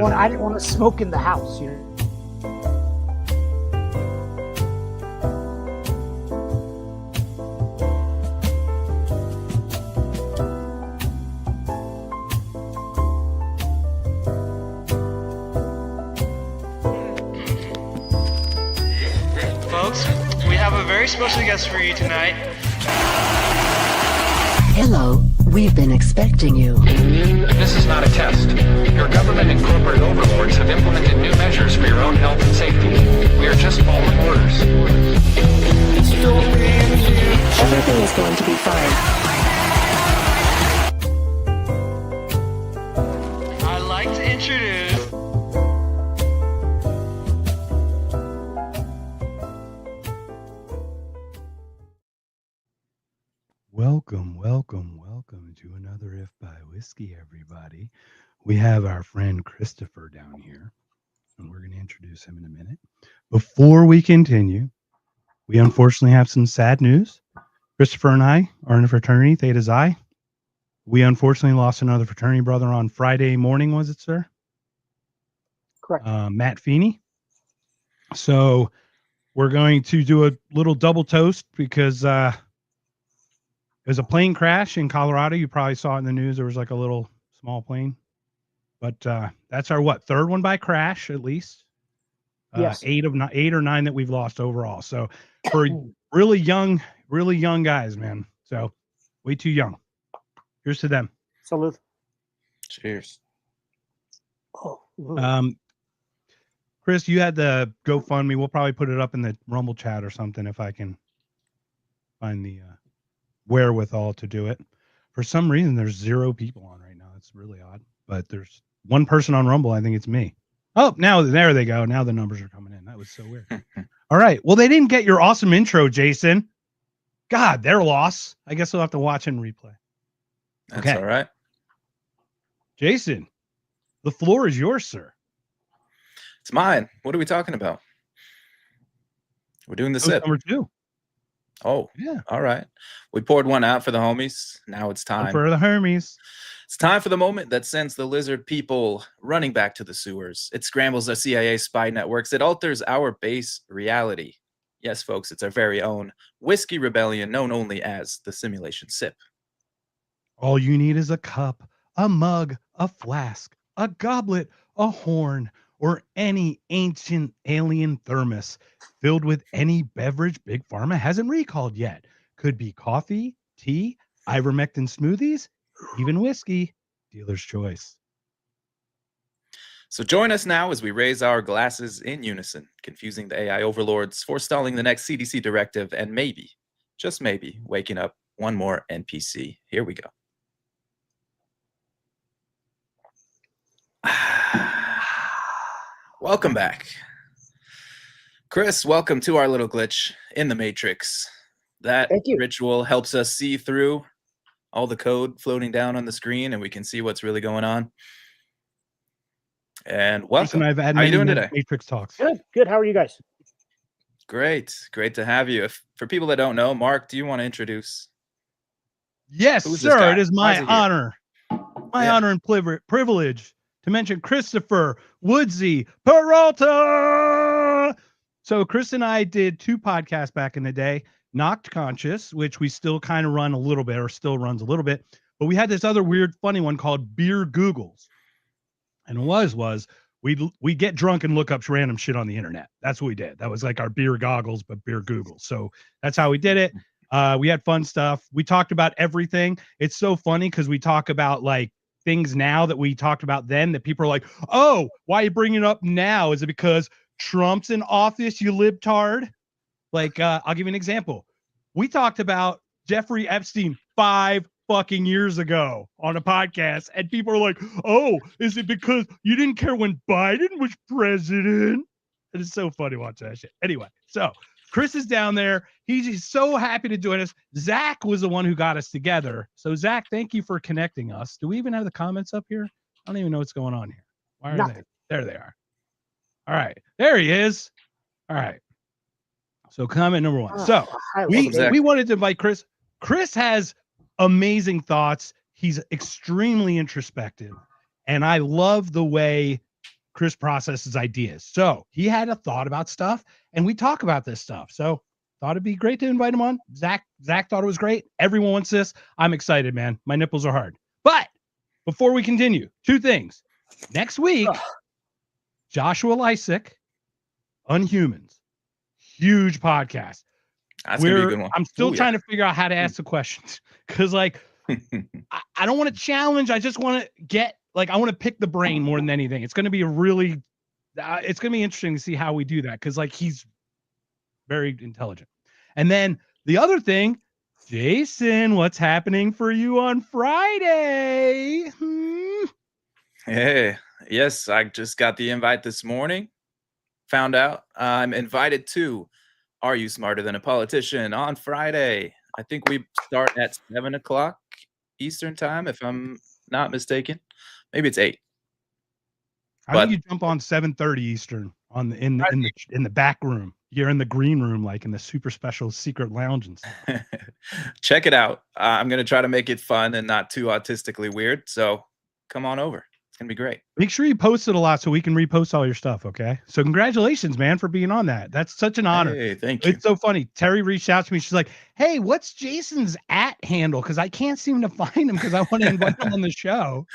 I didn't want to smoke in the house, you know. Folks, we have a very special guest for you tonight. Hello, we've been expecting you. This is not a test. Your government and corporate overlords have implemented new measures for your own health and safety. We are just following orders. Everything is going to be fine. I'd like to introduce... Welcome to another If by Whiskey, everybody. We have our friend Christopher down here, and we're going to introduce him in a minute. Before we continue, we unfortunately have some sad news. Christopher and I are in a fraternity, Theta Xi. We unfortunately lost another fraternity brother on Friday morning, was it, sir? Correct. Matt Feeney. So we're going to do a little double toast because there's a plane crash in Colorado. You probably saw it in the news. There was like a little small plane. But that's our, third one by crash, at least. Yes. 8 or 9 that we've lost overall. So for really young guys, man. So way too young. Here's to them. Salute. Cheers. Oh, Chris, you had the GoFundMe. We'll probably put it up in the Rumble chat or something if I can find the wherewithal to do it. For some reason, there's 0 people on right now. It's really odd. But there's one person on Rumble. I think it's me. Oh, now there they go. Now the numbers are coming in. That was so weird. All right. Well, they didn't get your awesome intro, Jason. God, their loss. I guess we'll have to watch and replay. That's Okay. all right. Jason, the floor is yours, sir. It's mine. What are we talking about? We're doing the sip. Number 2. Oh, Yeah. all right. We poured one out for the homies. Now it's time. For the Hermes. It's time for the moment that sends the lizard people running back to the sewers. It scrambles the CIA spy networks. It alters our base reality. Yes, folks, it's our very own whiskey rebellion, known only as the Simulation Sip. All you need is a cup, a mug, a flask, a goblet, a horn, or any ancient alien thermos filled with any beverage Big Pharma hasn't recalled yet. Could be coffee, tea, ivermectin smoothies, even whiskey. Dealer's choice. So join us now as we raise our glasses in unison, confusing the AI overlords, forestalling the next CDC directive, and maybe, just maybe, waking up one more NPC. Here we go. Welcome back. Chris, welcome to our little glitch in the Matrix. That Thank you. ritual helps us see through all the code floating down on the screen, and we can see what's really going on. And welcome. I've had How are you many doing today? Matrix talks. Good. How are you guys? Great to have you. For people that don't know, Mark, do you want to introduce? Yes, Who's this sir. guy? It is Why my is he here? honor. Yeah. Honor and privilege to mention Christopher Woodsey Peralta. So Chris and I did 2 podcasts back in the day, Knocked Conscious, which we still kind of run a little bit or still runs a little bit. But we had this other weird, funny one called Beer Googles. And was we get drunk and look up random shit on the internet. That's what we did. That was like our beer goggles, but beer Googles. So that's how we did it. We had fun stuff. We talked about everything. It's so funny because we talk about like things now that we talked about then that people are like, oh, why are you bringing it up now? Is it because Trump's in office, you libtard? Like, I'll give you an example. We talked about Jeffrey Epstein 5 fucking years ago on a podcast, and people are like, oh, is it because you didn't care when Biden was president? It is so funny watching that shit. Anyway, so Chris is down there. He's so happy to join us. Zach was the one who got us together. So Zach, thank you for connecting us. Do we even have the comments up here? I don't even know what's going on here. Why are Nothing. they? There they are. All right. There he is. All right. So comment number 1. So we wanted to invite Chris. Chris has amazing thoughts. He's extremely introspective. And I love the way Chris processes ideas. So he had a thought about stuff, and we talk about this stuff. So thought it'd be great to invite him on. Zach thought it was great. Everyone wants this. I'm excited, man. My nipples are hard. But before we continue, two things. Next week, Joshua Lysick, Unhumans, huge podcast. That's gonna be a good one. I'm still Ooh, trying to figure out how to ask the questions because, like, I don't want to challenge. I just want to get, like, I want to pick the brain more than anything. It's going to be it's going to be interesting to see how we do that because, like, he's very intelligent. And then the other thing, Jason, what's happening for you on Friday? Hey, yes, I just got the invite this morning. Found out I'm invited to Are You Smarter Than a Politician on Friday. I think we start at 7 o'clock Eastern time, if I'm not mistaken. Maybe it's 8. I think you jump on 7:30 Eastern in the back room. You're in the green room, like in the super special secret lounge and stuff. Check it out. I'm gonna try to make it fun and not too autistically weird. So come on over. It's gonna be great. Make sure you post it a lot so we can repost all your stuff. Okay. So congratulations, man, for being on that. That's such an honor. Hey, thank you. It's so funny. Terry reached out to me. She's like, "Hey, what's Jason's @handle? Because I can't seem to find him because I want to invite him on the show."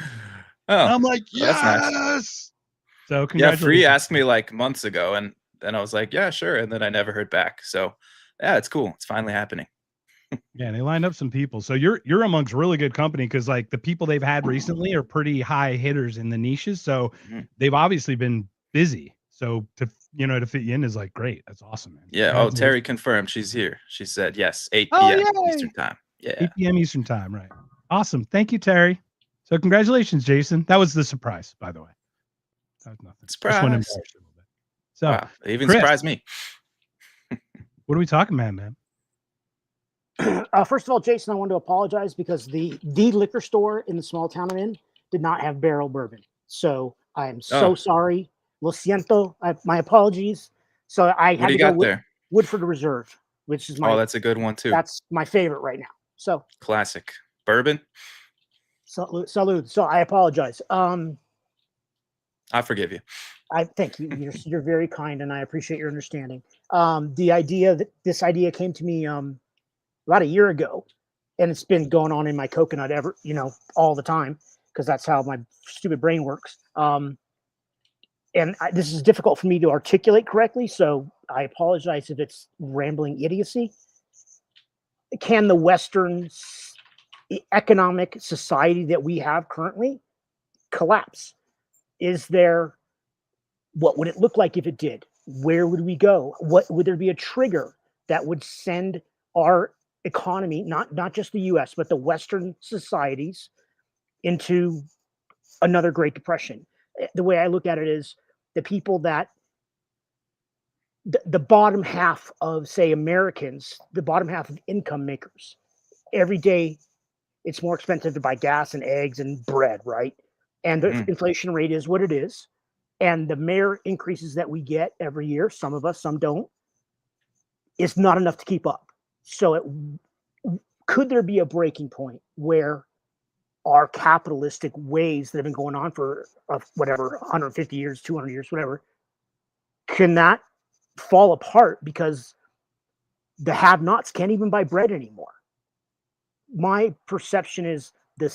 Oh, and I'm like, that's yes. Nice. So yeah, Free asked me like months ago, and then I was like, yeah, sure. And then I never heard back. So yeah, it's cool. It's finally happening. Yeah, they lined up some people. So you're amongst really good company because, like, the people they've had recently are pretty high hitters in the niches. So they've obviously been busy. So to fit you in is like great. That's awesome, man. Yeah. Oh, Terry confirmed she's here. She said yes, 8 p.m. Eastern time. Yeah. 8 p.m. Eastern time. Right. Awesome. Thank you, Terry. So congratulations, Jason. That was the surprise, by the way. That was nothing. Surprise. So wow, it even Chris, surprised me. What are we talking about, man? First of all, Jason, I want to apologize because the liquor store in the small town I'm in did not have barrel bourbon. So I am so sorry. Lo siento. My apologies. So I had to go there? Woodford Reserve, which is my. Oh, that's a good one too. That's my favorite right now. So classic bourbon. Salud. So I apologize. I forgive you. I thank you. You're very kind, and I appreciate your understanding. This idea came to me about a year ago, and it's been going on in my coconut all the time because that's how my stupid brain works. This is difficult for me to articulate correctly, so I apologize if it's rambling idiocy. Can the Western economic society that we have currently collapse? What would it look like if it did? Where would we go? What would there be a trigger that would send our economy, not just the US, but the Western societies, into another Great Depression? The way I look at it is the people that the bottom half of, say, Americans, the bottom half of income makers, every day it's more expensive to buy gas and eggs and bread, right? And the inflation rate is what it is. And the mere increases that we get every year, some of us, some don't, is not enough to keep up. So could there be a breaking point where our capitalistic ways that have been going on for whatever, 150 years, 200 years, whatever, can that fall apart because the have-nots can't even buy bread anymore? My perception is the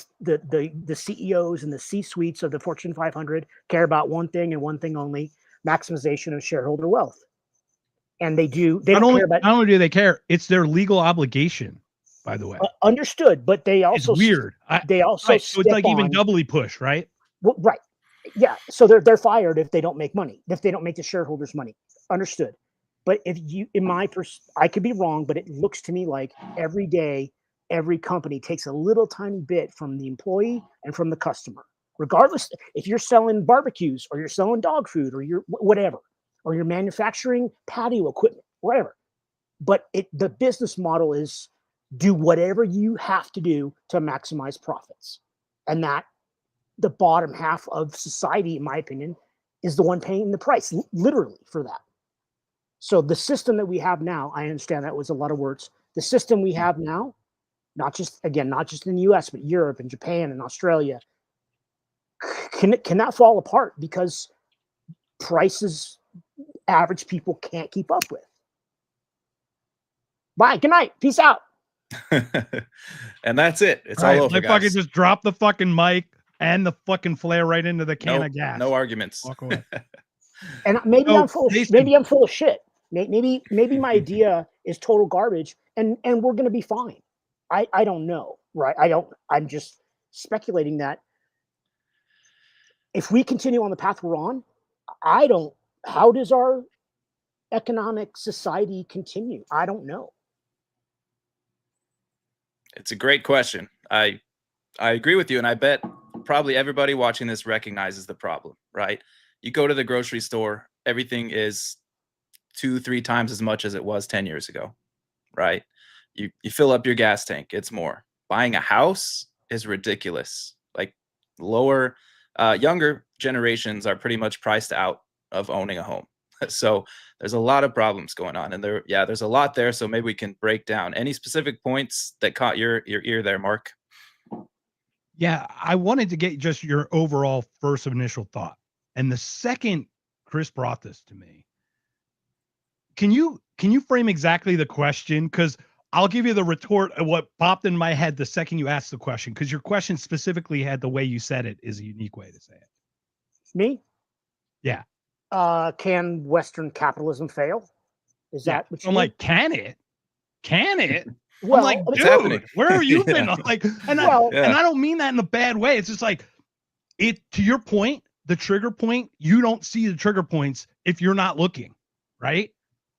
CEOs and the C-suites of the Fortune 500 care about one thing and one thing only: maximization of shareholder wealth. And they don't care about. Not only do they care, it's their legal obligation. By the way, understood. But they also it's weird. They also so it's like even doubly push, right? Well, right. Yeah. So they're fired if they don't make money. If they don't make the shareholders money. Understood. But I could be wrong, but it looks to me like every day, every company takes a little tiny bit from the employee and from the customer, regardless if you're selling barbecues or you're selling dog food or you're whatever, or you're manufacturing patio equipment, whatever. But the business model is do whatever you have to do to maximize profits. And that the bottom half of society, in my opinion, is the one paying the price, literally, for that. So the system that we have now, I understand that was a lot of words. The system we have now, not just in the US, but Europe and Japan and Australia, can that fall apart because prices average people can't keep up with. Bye. Good night. Peace out. And that's it. It's Right, all over, like fucking guys. just drop the fucking mic and the fucking flare right into the can of gas. No arguments. Walk away. And maybe So, I'm full. Jason- Maybe I'm full of shit. Maybe my idea is total garbage, and we're gonna be fine. I don't know, right? I'm just speculating that if we continue on the path we're on, how does our economic society continue? I don't know. It's a great question. I agree with you, and I bet probably everybody watching this recognizes the problem, right? You go to the grocery store, everything is 2-3 times as much as it was 10 years ago, right? You fill up your gas tank, it's more. Buying a house is ridiculous. Like younger generations are pretty much priced out of owning a home. So there's a lot of problems going on, and there's a lot there. So maybe we can break down any specific points that caught your ear there, Mark. Yeah, I wanted to get just your overall first initial thought. And the second Chris brought this to me, can you frame exactly the question? Because I'll give you the retort of what popped in my head the second you asked the question, because your question specifically had the way you said it is a unique way to say it. Me? Yeah. Can Western capitalism fail? Is that what you I'm mean? like, can it? Can it? Well, I'm like, it's dude, happening. where have you been? Yeah. Like, and Well, I don't mean that in a bad way. It's just like to your point, the trigger point, you don't see the trigger points if you're not looking, right?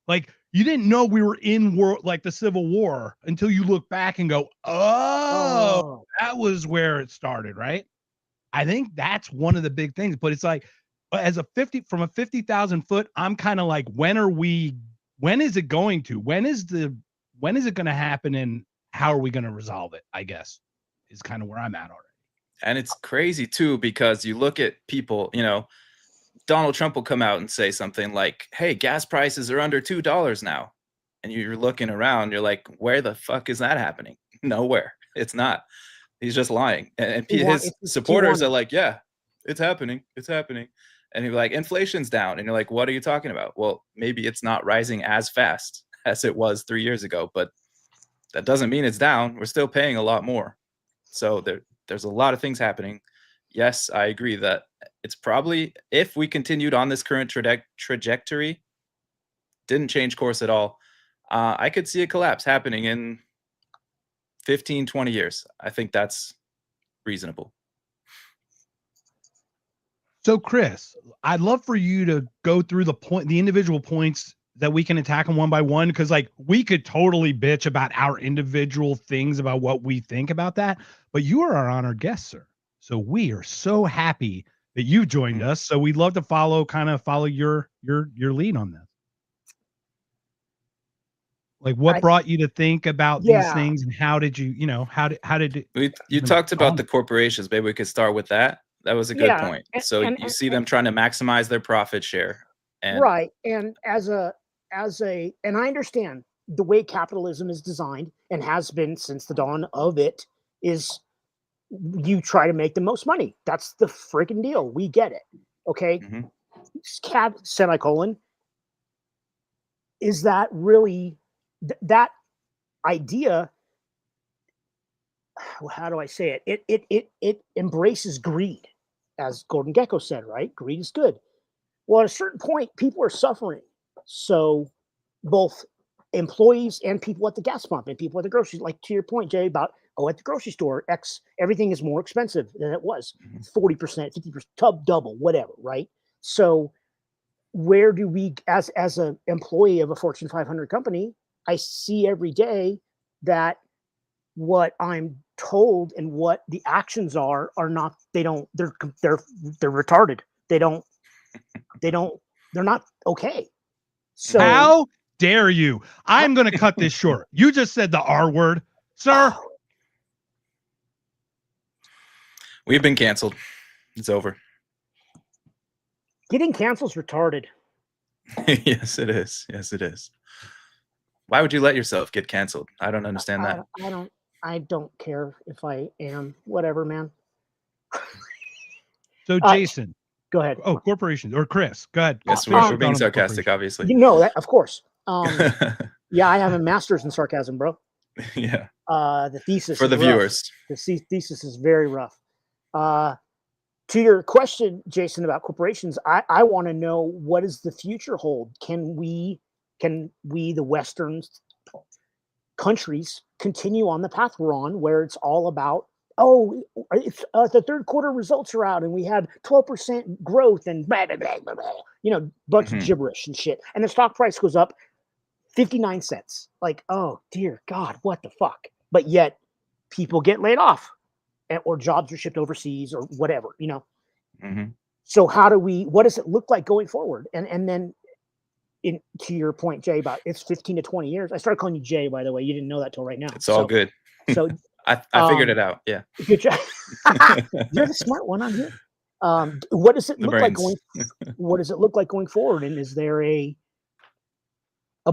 Like you didn't know we were in like the Civil War until you look back and go, oh, that was where it started, right? I think that's one of the big things, but it's like from a 50,000 foot, I'm kind of like, when is it going to, when is it going to happen, and how are we going to resolve it, I guess, is kind of where I'm at already. And it's crazy too, because you look at people, Donald Trump will come out and say something like, hey, gas prices are under $2 now. And you're looking around, you're like, where the fuck is that happening? Nowhere. It's not. He's just lying. And his supporters are like, yeah, it's happening. It's happening. And you're like, inflation's down. And you're like, what are you talking about? Well, maybe it's not rising as fast as it was 3 years ago, but that doesn't mean it's down. We're still paying a lot more. So there's a lot of things happening. Yes, I agree that it's probably, if we continued on this current trajectory, didn't change course at all, I could see a collapse happening in 15, 20 years. I think that's reasonable. So Chris, I'd love for you to go through the individual points that we can attack them one by one, because like we could totally bitch about our individual things about what we think about that, but you are our honored guest, sir. So we are so happy that you joined us. So we'd love to follow your lead on this. Like what brought you to think about these things, and how did you, you talked about the corporations. Maybe we could start with that. That was a good point. So you see them trying to maximize their profit share. And right. And and I understand the way capitalism is designed and has been since the dawn of it is you try to make the most money. That's the freaking deal. We get it. Okay. Mm-hmm. Semicolon. Is that really that idea? How do I say it? It embraces greed, as Gordon Gekko said, right? Greed is good. Well, at a certain point, people are suffering. So both employees and people at the gas pump and people at the grocery, like to your point, Jay, about, at the grocery store, everything is more expensive than it was, 40%, 50%, double, whatever, right? So where do we, as an employee of a Fortune 500 company, I see every day that what I'm told and what the actions are not, they're retarded. They're not okay. So how dare you? I'm going to cut this short. You just said the R word, sir. We've been canceled. It's over. Getting canceled is retarded. Yes, it is. Yes, it is. Why would you let yourself get canceled? I don't understand that. I don't care if I am. Whatever, man. So, Jason, Go ahead. Oh, corporations or Chris. Go ahead. Yes, Finish we're your being thought on the sarcastic, corporations. obviously. You know that, of course. Yeah, I have a master's in sarcasm, bro. Yeah. The thesis For is the rough. viewers. Thesis is very rough. To your question, Jason, about corporations, I want to know, what does the future hold? Can we, the Western countries, continue on the path we're on, where it's all about, oh, it's the third quarter results are out and we had 12% growth and blah, blah, blah, blah, blah. Bunch of gibberish and shit. And the stock price goes up 59 cents. Like, oh dear God, what the fuck? But yet people get laid off, or jobs are shipped overseas or whatever, So what does it look like going forward? And then to your point, Jay, about it's 15 to 20 years. I started calling you Jay, by the way. You didn't know that till right now. It's all good. So I figured it out. Yeah. Good job. You're the smart one on here. What does it look like what does it look like going forward? And is there a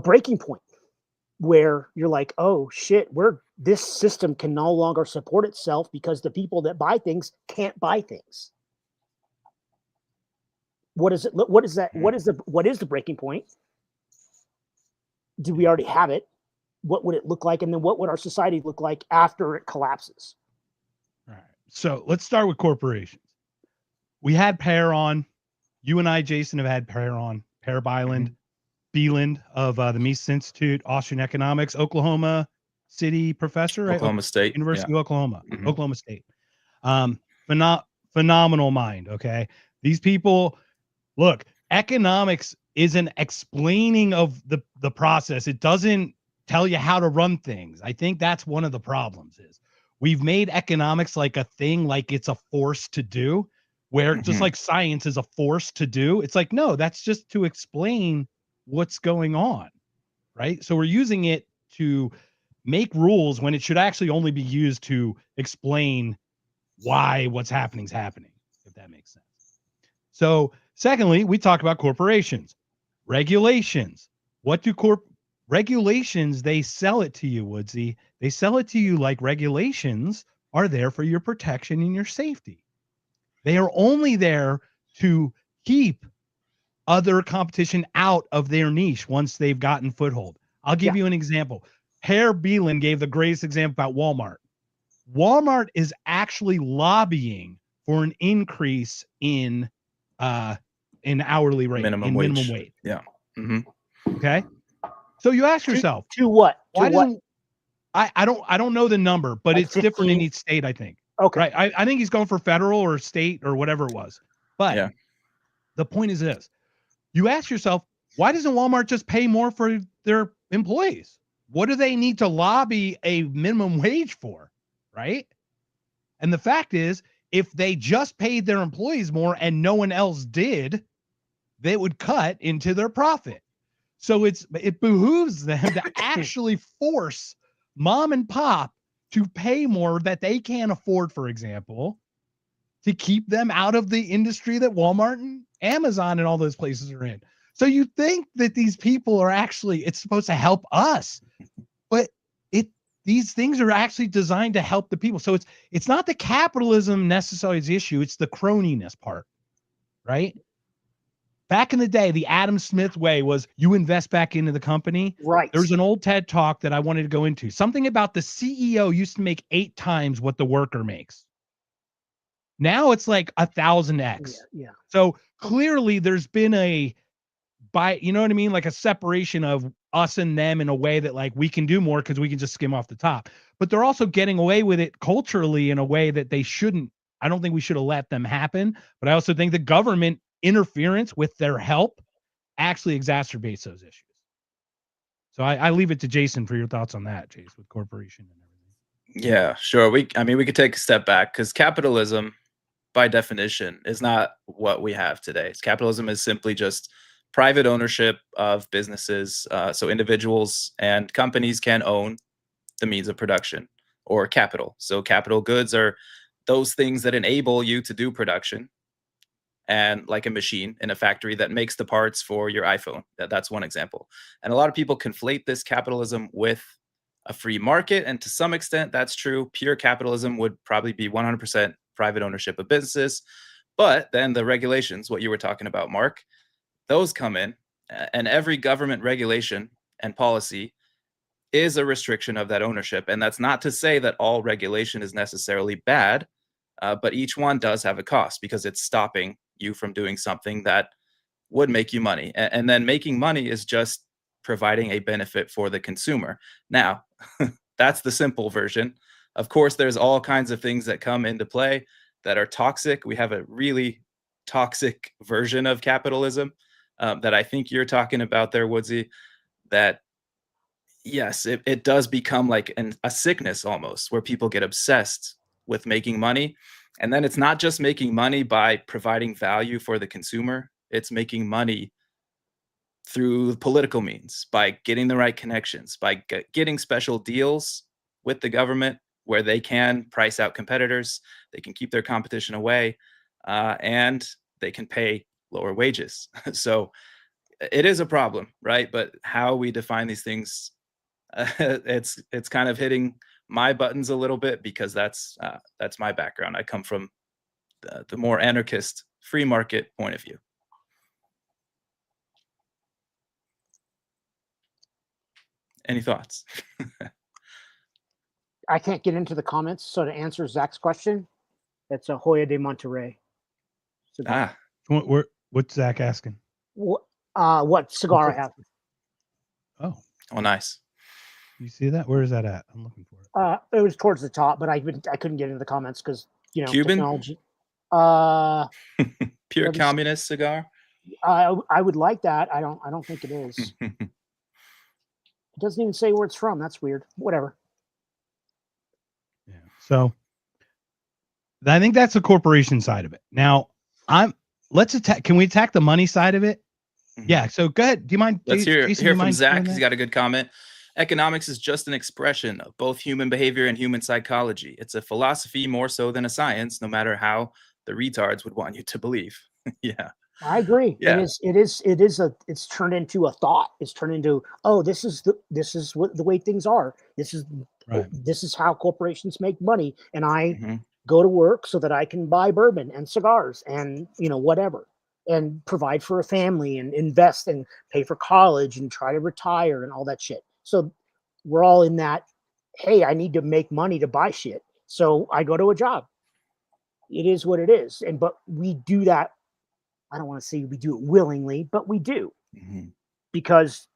breaking point where you're like, oh shit, this system can no longer support itself because the people that buy things can't buy things? What is it? What is that? What is the breaking point? Do we already have it? What would it look like? And then what would our society look like after it collapses? All right. So let's start with corporations. We had Per on. You and I, Jason, have had Per on. Per Bieland of the Mises Institute, Austrian Economics, Oklahoma City professor, right? Oklahoma State. University of Oklahoma, Oklahoma State. Phenomenal mind. Okay. These people, look, economics is an explaining of the process. It doesn't tell you how to run things. I think that's one of the problems is we've made economics like a thing, like it's a force to do, where just like science is a force to do. It's like, no, that's just to explain what's going on, right? So we're using it to make rules when it should actually only be used to explain why what's happening is happening, if that makes sense. So secondly, we talk about corporations, regulations. What do regulations, they sell it to you, Woodsy. They sell it to you like regulations are there for your protection and your safety. They are only there to keep other competition out of their niche once they've gotten foothold. I'll give you an example. Per Bieland gave the greatest example about Walmart. Walmart is actually lobbying for an increase in hourly rate, minimum wage. Yeah. Okay. So you ask yourself, to what? Why doesn't I don't know the number, but like it's 15? Different in each state, I think. Okay. Right. I think he's going for federal or state or whatever it was. But the point is this. You ask yourself, why doesn't Walmart just pay more for their employees? What do they need to lobby a minimum wage for? Right. And the fact is, if they just paid their employees more and no one else did, they would cut into their profit. So it behooves them to actually force mom and pop to pay more that they can't afford, for example, to keep them out of the industry that Walmart and Amazon and all those places are in. So you think that these people are actually, it's supposed to help us, but these things are actually designed to help the people. So it's not the capitalism necessarily is the issue, it's the croniness part, right? Back in the day, the Adam Smith way was you invest back into the company. Right. There's an old TED talk that I wanted to go into. Something about the CEO used to make 8 times what the worker makes. Now it's like 1,000x. Yeah. So clearly there's been you know what I mean? Like a separation of us and them in a way that like we can do more because we can just skim off the top. But they're also getting away with it culturally in a way that they shouldn't. I don't think we should have let them happen. But I also think the government interference with their help actually exacerbates those issues. So I leave it to Jason for your thoughts on that, Jason, with corporation and everything. Yeah, sure. We could take a step back because capitalism, by definition, is not what we have today. Capitalism is simply just private ownership of businesses. So individuals and companies can own the means of production or capital. So capital goods are those things that enable you to do production. And like a machine in a factory that makes the parts for your iPhone. That's one example. And a lot of people conflate this capitalism with a free market. And to some extent, that's true. Pure capitalism would probably be 100% private ownership of businesses. But then the regulations, what you were talking about, Mark, those come in, and every government regulation and policy is a restriction of that ownership. And that's not to say that all regulation is necessarily bad, but each one does have a cost because it's stopping you from doing something that would make you money. And then making money is just providing a benefit for the consumer. Now, that's the simple version. Of course, there's all kinds of things that come into play that are toxic. We have a really toxic version of capitalism that I think you're talking about there, Woodsy, that yes, it does become like a sickness almost, where people get obsessed with making money. And then it's not just making money by providing value for the consumer, it's making money through political means, by getting the right connections, by getting special deals with the government where they can price out competitors, they can keep their competition away, and they can pay lower wages. So it is a problem, right? But how we define these things, it's kind of hitting my buttons a little bit because that's my background. I come from the more anarchist free market point of view. Any thoughts? I can't get into the comments, so to answer Zach's question, it's a Hoya de Monterrey. Cigar. What's Zach asking? What cigar I have? Oh, Nice. You see that? Where is that at? I'm looking for it. It was towards the top, but I couldn't get into the comments because Cuban? technology. Pure communist cigar. I would like that. I don't think it is. It doesn't even say where it's from. That's weird. Whatever. Yeah. So I think that's the corporation side of it. Now let's attack. Can we attack the money side of it? Mm-hmm. Yeah. So go ahead. Do you mind? Let's hear from Zach. He's got a good comment. Economics is just an expression of both human behavior and human psychology. It's a philosophy more so than a science, no matter how the retards would want you to believe. Yeah. I agree. Yeah. It's turned into a thought. It's turned into, this is what the way things are. This is how corporations make money. And I go to work so that I can buy bourbon and cigars and whatever, and provide for a family and invest and pay for college and try to retire and all that shit. So we're all in that, hey, I need to make money to buy shit. So I go to a job. It is what it is. But we do that. I don't want to say we do it willingly, but we do because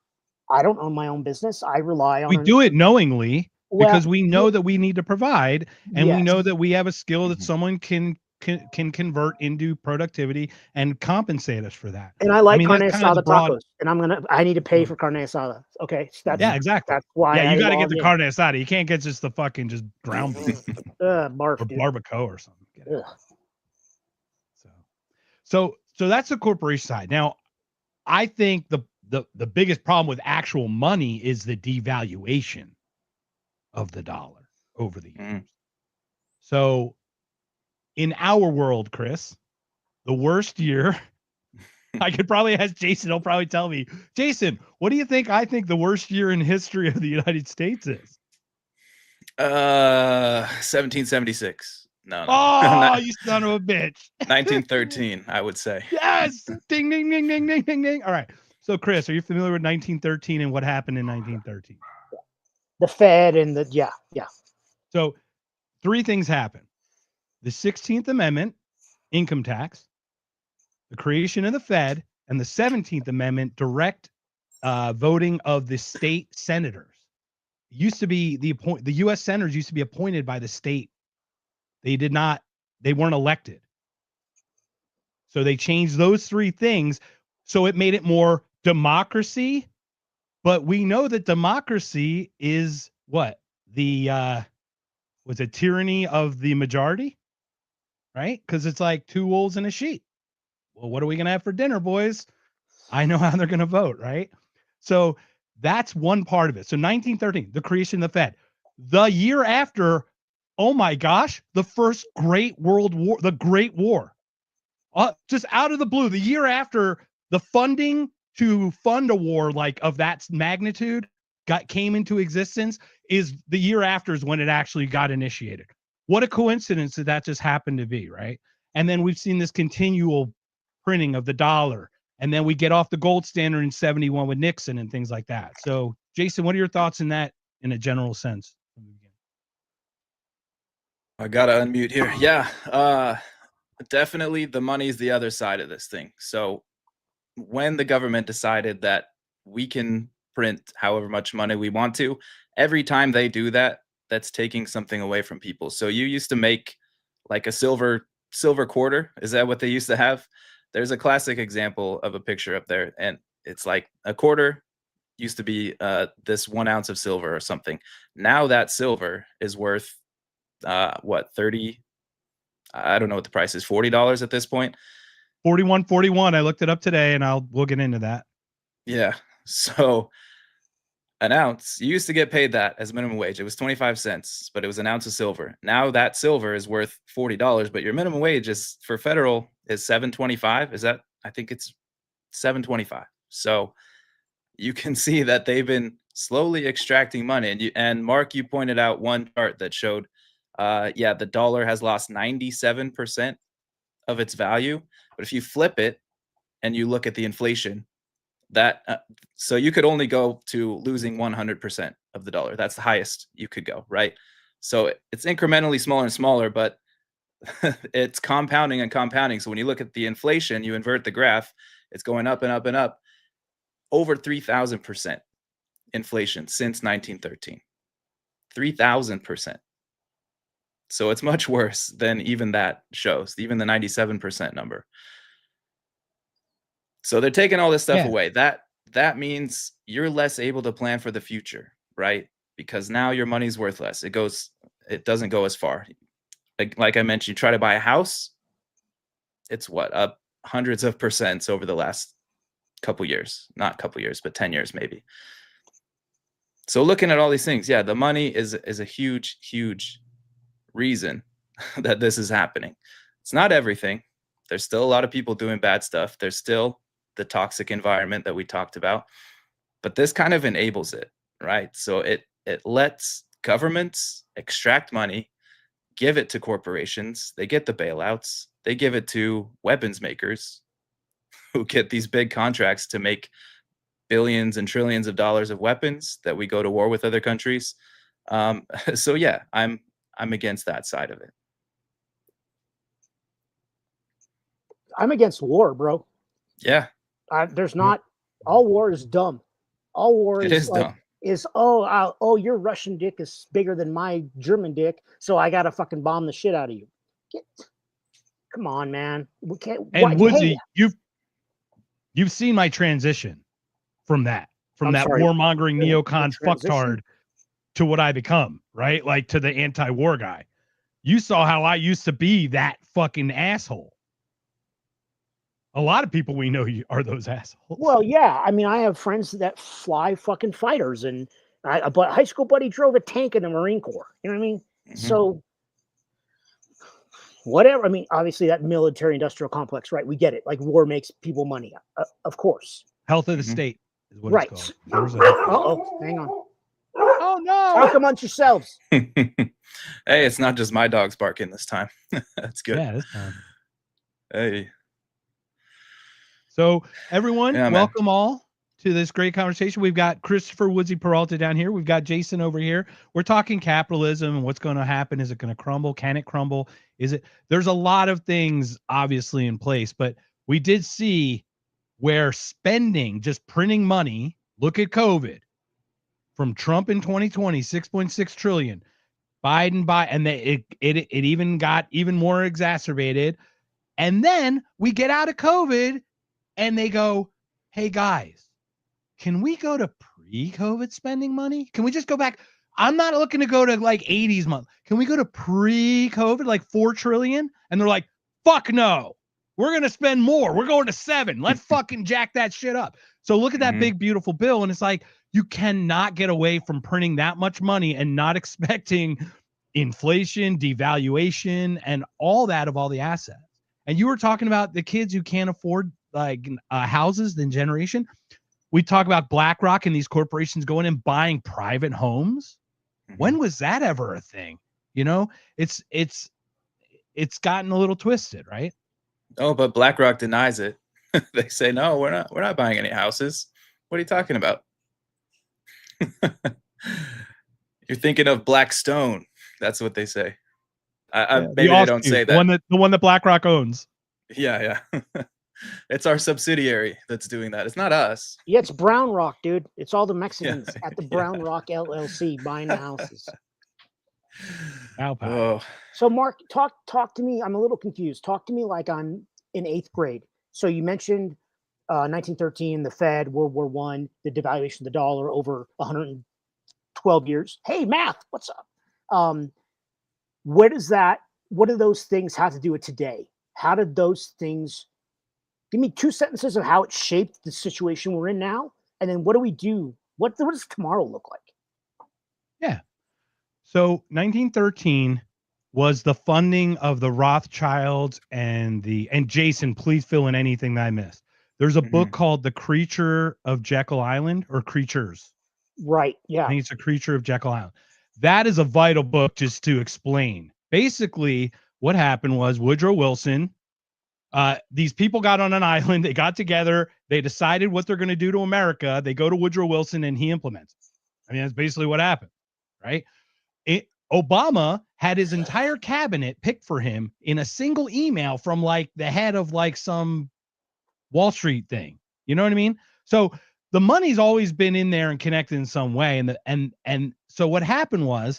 I don't own my own business. I rely on. We do it knowingly because we know that we need to provide, and we know that we have a skill that someone can convert into productivity and compensate us for that. And I like carne asada tacos, and I need to pay for carne asada. Okay, so exactly. That's why. You got to get the carne asada. You can't get just the fucking just ground beef or barbacoa or something. So that's the corporation side. Now, I think the biggest problem with actual money is the devaluation of the dollar over the years. So in our world, Chris, the worst year, I could probably ask Jason, he'll probably tell me, Jason, what do you think I think the worst year in history of the United States is? 1776. No. Oh, you son of a bitch. 1913, I would say. Yes. Ding, ding, ding, ding, ding, ding, ding. All right. So, Chris, are you familiar with 1913 and what happened in 1913? The Fed and yeah. So, three things happened. The 16th Amendment, income tax, the creation of the Fed, and the 17th Amendment, direct voting of the state senators. It used to be the U.S. senators used to be appointed by the state. They weren't elected. So they changed those three things. So it made it more democracy. But we know that democracy is what? Was it tyranny of the majority? Right? Because it's like two wolves and a sheep. Well, what are we going to have for dinner, boys? I know how they're going to vote, right? So that's one part of it. So 1913, the creation of the Fed. The year after, oh my gosh, the first Great World War, the Great War. Just out of the blue, the year after, the funding to fund a war like of that magnitude came into existence is the year after is when it actually got initiated. What a coincidence that just happened to be, right? And then we've seen this continual printing of the dollar. And then we get off the gold standard in 71 with Nixon and things like that. So, Jason, what are your thoughts in that in a general sense? I gotta unmute here. Yeah, definitely the money's the other side of this thing. So when the government decided that we can print however much money we want to, every time they do that, that's taking something away from people. So you used to make like a silver quarter. Is that what they used to have? There's a classic example of a picture up there, and it's like a quarter used to be this 1 ounce of silver or something. Now that silver is worth what, 30? I don't know what the price is, $40 at this point. 41.41. I looked it up today, and we'll get into that. Yeah. So an ounce, you used to get paid that as minimum wage. It was 25 cents, but it was an ounce of silver. Now that silver is worth $40, but your minimum wage is for federal is $7.25. Is that? I think it's $7.25. So you can see that they've been slowly extracting money. And Mark, you pointed out one chart that showed, the dollar has lost 97% of its value. But if you flip it and you look at the inflation, so you could only go to losing 100% of the dollar. That's the highest you could go, right? So it's incrementally smaller and smaller, but it's compounding and compounding. So when you look at the inflation, you invert the graph, it's going up and up and up. Over 3,000% inflation since 1913. 3,000%. So it's much worse than even that shows, even the 97% number. So they're taking all this stuff away. That means you're less able to plan for the future, right? Because now your money's worth less. It doesn't go as far. Like I mentioned, you try to buy a house, it's up hundreds of percents over the last couple years. Not couple years, but 10 years maybe. So looking at all these things, yeah, the money is a huge, huge reason that this is happening. It's not everything. There's still a lot of people doing bad stuff. There's still the toxic environment that we talked about, but this kind of enables it, right? So it lets governments extract money, give it to corporations. They get the bailouts. They give it to weapons makers who get these big contracts to make billions and trillions of dollars of weapons that we go to war with other countries. So yeah, I'm against that side of it. I'm against war, bro. Yeah. There's not, all war is dumb. All war is like, dumb. Your Russian dick is bigger than my German dick, so I gotta fucking bomb the shit out of you. Come on, man. We can't. And Woodsey, you've seen my transition from that warmongering neocon fucktard to what I become, right? Like to the anti-war guy. You saw how I used to be that fucking asshole. A lot of people we know are those assholes. Well, yeah. I mean, I have friends that fly fucking fighters, and a high school buddy drove a tank in the Marine Corps. You know what I mean? Mm-hmm. So, whatever. I mean, obviously that military-industrial complex, right? We get it. Like war makes people money, of course. Health of the state is what right. It's called. Hang on. Oh no! Talk amongst yourselves. Hey, it's not just my dogs barking this time. That's good. Yeah, this time. Hey. So everyone, welcome all to this great conversation. We've got Christopher Woodsey Peralta down here. We've got Jason over here. We're talking capitalism and what's going to happen. Is it going to crumble? Can it crumble? There's a lot of things obviously in place, but we did see where spending, just printing money, look at COVID, from Trump in 2020, 6.6 trillion, Biden and it even got even more exacerbated. And then we get out of COVID and they go, hey guys, can we go to pre-COVID spending money? Can we just go back? I'm not looking to go to like 80s month. Can we go to pre-COVID, like 4 trillion? And they're like, fuck no, we're going to spend more. We're going to 7. Let's fucking jack that shit up. So look at that big, beautiful bill. And it's like, you cannot get away from printing that much money and not expecting inflation, devaluation, and all that of all the assets. And you were talking about the kids who can't afford like houses in generation. We talk about BlackRock and these corporations going and buying private homes. When was that ever a thing? You know, it's it's gotten a little twisted, right? Oh, but BlackRock denies it. They say, no, we're not buying any houses. What are you talking about? You're thinking of Blackstone. That's what they say. Maybe they don't say that. The one that BlackRock owns. Yeah. It's our subsidiary that's doing that. It's not us. Yeah, it's Brown Rock, dude. It's all the Mexicans at the Brown Rock LLC buying the houses. Oh. So, Mark, talk to me. I'm a little confused. Talk to me like I'm in 8th grade. So you mentioned 1913, the Fed, World War I, the devaluation of the dollar over 112 years. Hey, math, what's up? What do those things have to do with today? How did those things, give me 2 sentences of how it shaped the situation we're in now. And then what do we do? What does tomorrow look like? Yeah. So 1913 was the funding of the Rothschilds and Jason, please fill in anything that I missed. There's a book called The Creature of Jekyll Island, or Creatures. Right. Yeah. I think it's A Creature of Jekyll Island. That is a vital book just to explain. Basically, what happened was Woodrow Wilson, these people got on an island, they got together, they decided what they're going to do to America. They go to Woodrow Wilson and he implements it. I mean, that's basically what happened, right? Obama had his entire cabinet picked for him in a single email from like the head of like some Wall Street thing. You know what I mean? So the money's always been in there and connected in some way. And so what happened was,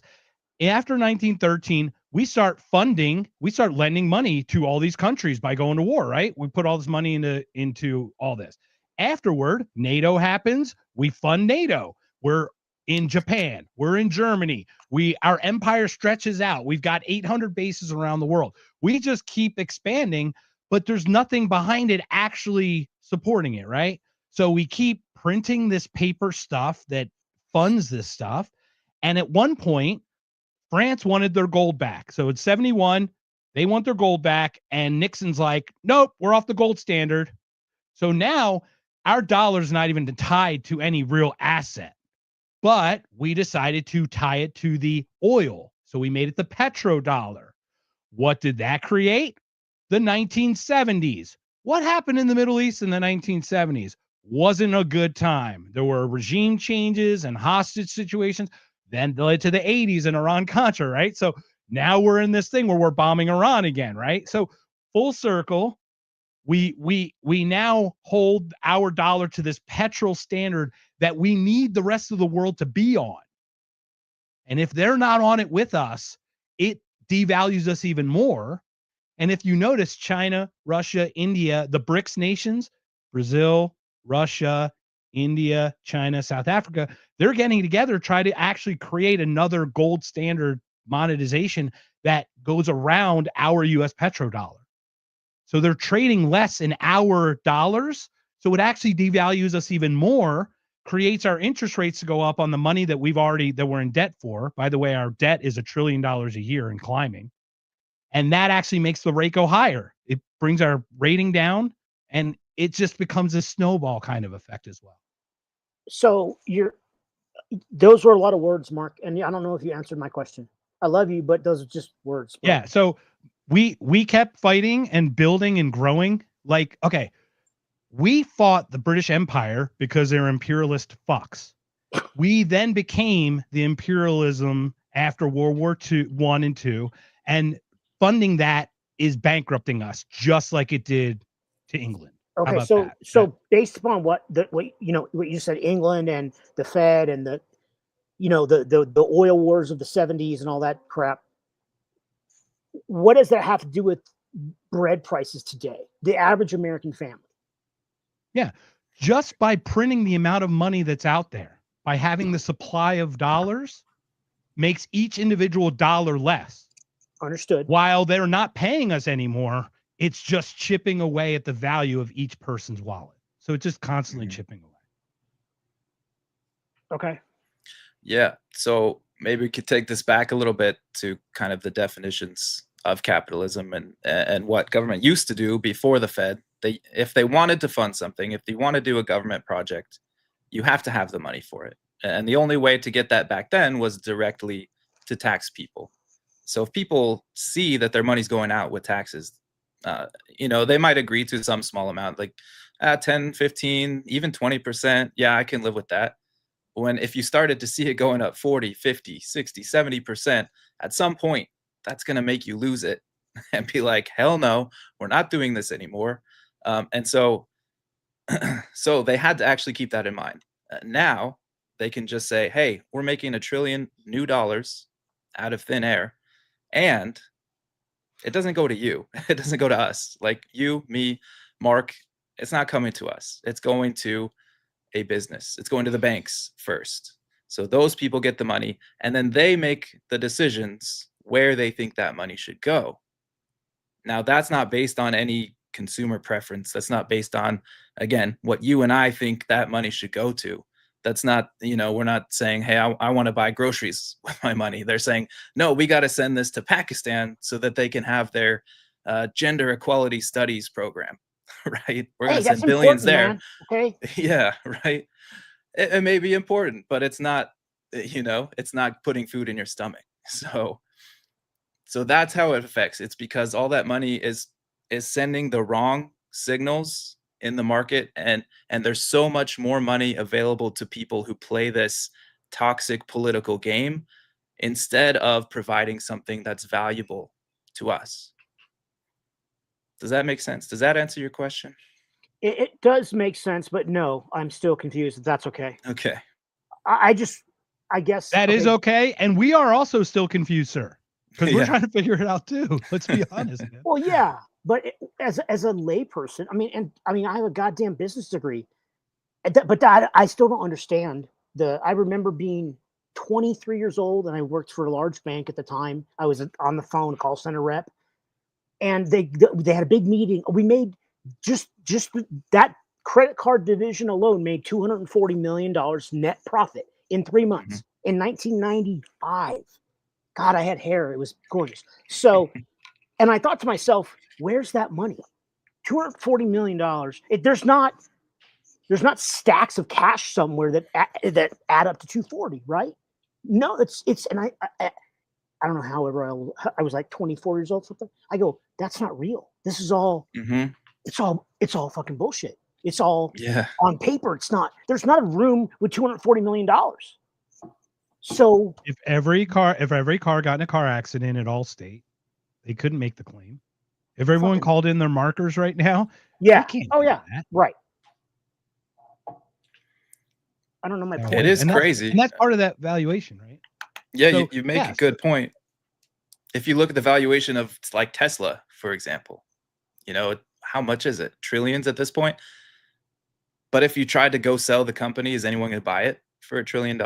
after 1913, we start lending money to all these countries by going to war, right? We put all this money into all this. Afterward, NATO happens. We fund NATO. We're in Japan. We're in Germany. Our empire stretches out. We've got 800 bases around the world. We just keep expanding, but there's nothing behind it actually supporting it, right? So we keep printing this paper stuff that funds this stuff. And at one point, France wanted their gold back. So it's 71, they want their gold back. And Nixon's like, nope, we're off the gold standard. So now our dollar's not even tied to any real asset, but we decided to tie it to the oil. So we made it the petrodollar. What did that create? The 1970s. What happened in the Middle East in the 1970s? Wasn't a good time. There were regime changes and hostage situations. Then led to the 80s and Iran-Contra, right? So now we're in this thing where we're bombing Iran again, right? So full circle, we now hold our dollar to this petrol standard that we need the rest of the world to be on. And if they're not on it with us, it devalues us even more. And if you notice, China, Russia, India, the BRICS nations, Brazil, Russia, India, China, South Africa, they're getting together, try to actually create another gold standard monetization that goes around our US petrodollar. So they're trading less in our dollars. So it actually devalues us even more, creates our interest rates to go up on the money that we're in debt for. By the way, our debt is $1 trillion a year and climbing. And that actually makes the rate go higher. It brings our rating down, and it just becomes a snowball kind of effect as well. So those were a lot of words, Mark, and I don't know if you answered my question. I love you, but those are just words. Bro. Yeah. So we kept fighting and building and growing. Like, okay, we fought the British Empire because they're imperialist fucks. We then became the imperialism after World War I and II, and funding that is bankrupting us just like it did to England. Okay, so based upon what you said, England and the Fed and the oil wars of the 70s and all that crap, what does that have to do with bread prices today? The average American family. Yeah, just by printing the amount of money that's out there, by having the supply of dollars, makes each individual dollar less. Understood. While they're not paying us anymore, it's just chipping away at the value of each person's wallet. So it's just constantly chipping away. Okay. Yeah. So maybe we could take this back a little bit to kind of the definitions of capitalism and what government used to do before the Fed. If they wanted to fund something, if you want to do a government project, you have to have the money for it. And the only way to get that back then was directly to tax people. So if people see that their money's going out with taxes, they might agree to some small amount, like 10, 15, even 20%. Yeah, I can live with that. If you started to see it going up 40, 50, 60, 70%, at some point, that's going to make you lose it and be like, hell no, we're not doing this anymore. And so they had to actually keep that in mind. Now they can just say, hey, we're making $1 trillion new dollars out of thin air. And it doesn't go to you. It doesn't go to us. Like you, me, Mark, it's not coming to us. It's going to a business. It's going to the banks first. So those people get the money, and then they make the decisions where they think that money should go. Now, that's not based on any consumer preference. That's not based on, again, what you and I think that money should go to. That's not, we're not saying, hey, I want to buy groceries with my money. They're saying, no, we got to send this to Pakistan so that they can have their gender equality studies program, right? We're going to send billions there. Man. Okay. Yeah, right. It may be important, but it's not, it's not putting food in your stomach. So that's how it affects. It's because all that money is sending the wrong signals in the market, and there's so much more money available to people who play this toxic political game instead of providing something that's valuable to us. Does that make sense? Does that answer your question? It does make sense, but no, I'm still confused. That's okay. Okay. I guess that is okay, and we are also still confused, sir, because we're trying to figure it out too. Let's be honest. Man. Well, yeah. But as a layperson, I have a goddamn business degree, but I still don't understand I remember being 23 years old, and I worked for a large bank at the time. I was on the phone, call center rep, and they had a big meeting. We made just that credit card division alone made $240 million net profit in 3 months in 1995. God, I had hair; it was gorgeous. So, and I thought to myself, where's that money? $240 million. There's not stacks of cash somewhere that add up to 240, right? No, it's and I don't know. However, I was like 24 years old, something. I go, that's not real. This is all. It's all fucking bullshit. It's all on paper. It's not. There's not a room with $240 million. So if every car got in a car accident at Allstate, they couldn't make the claim. If everyone called in their markers right now, right. I don't know my point. It is crazy. And that's part of that valuation, right? Yeah, so, you make a good point. If you look at the valuation of like Tesla, for example, how much is it? Trillions at this point. But if you tried to go sell the company, is anyone going to buy it for $1 trillion?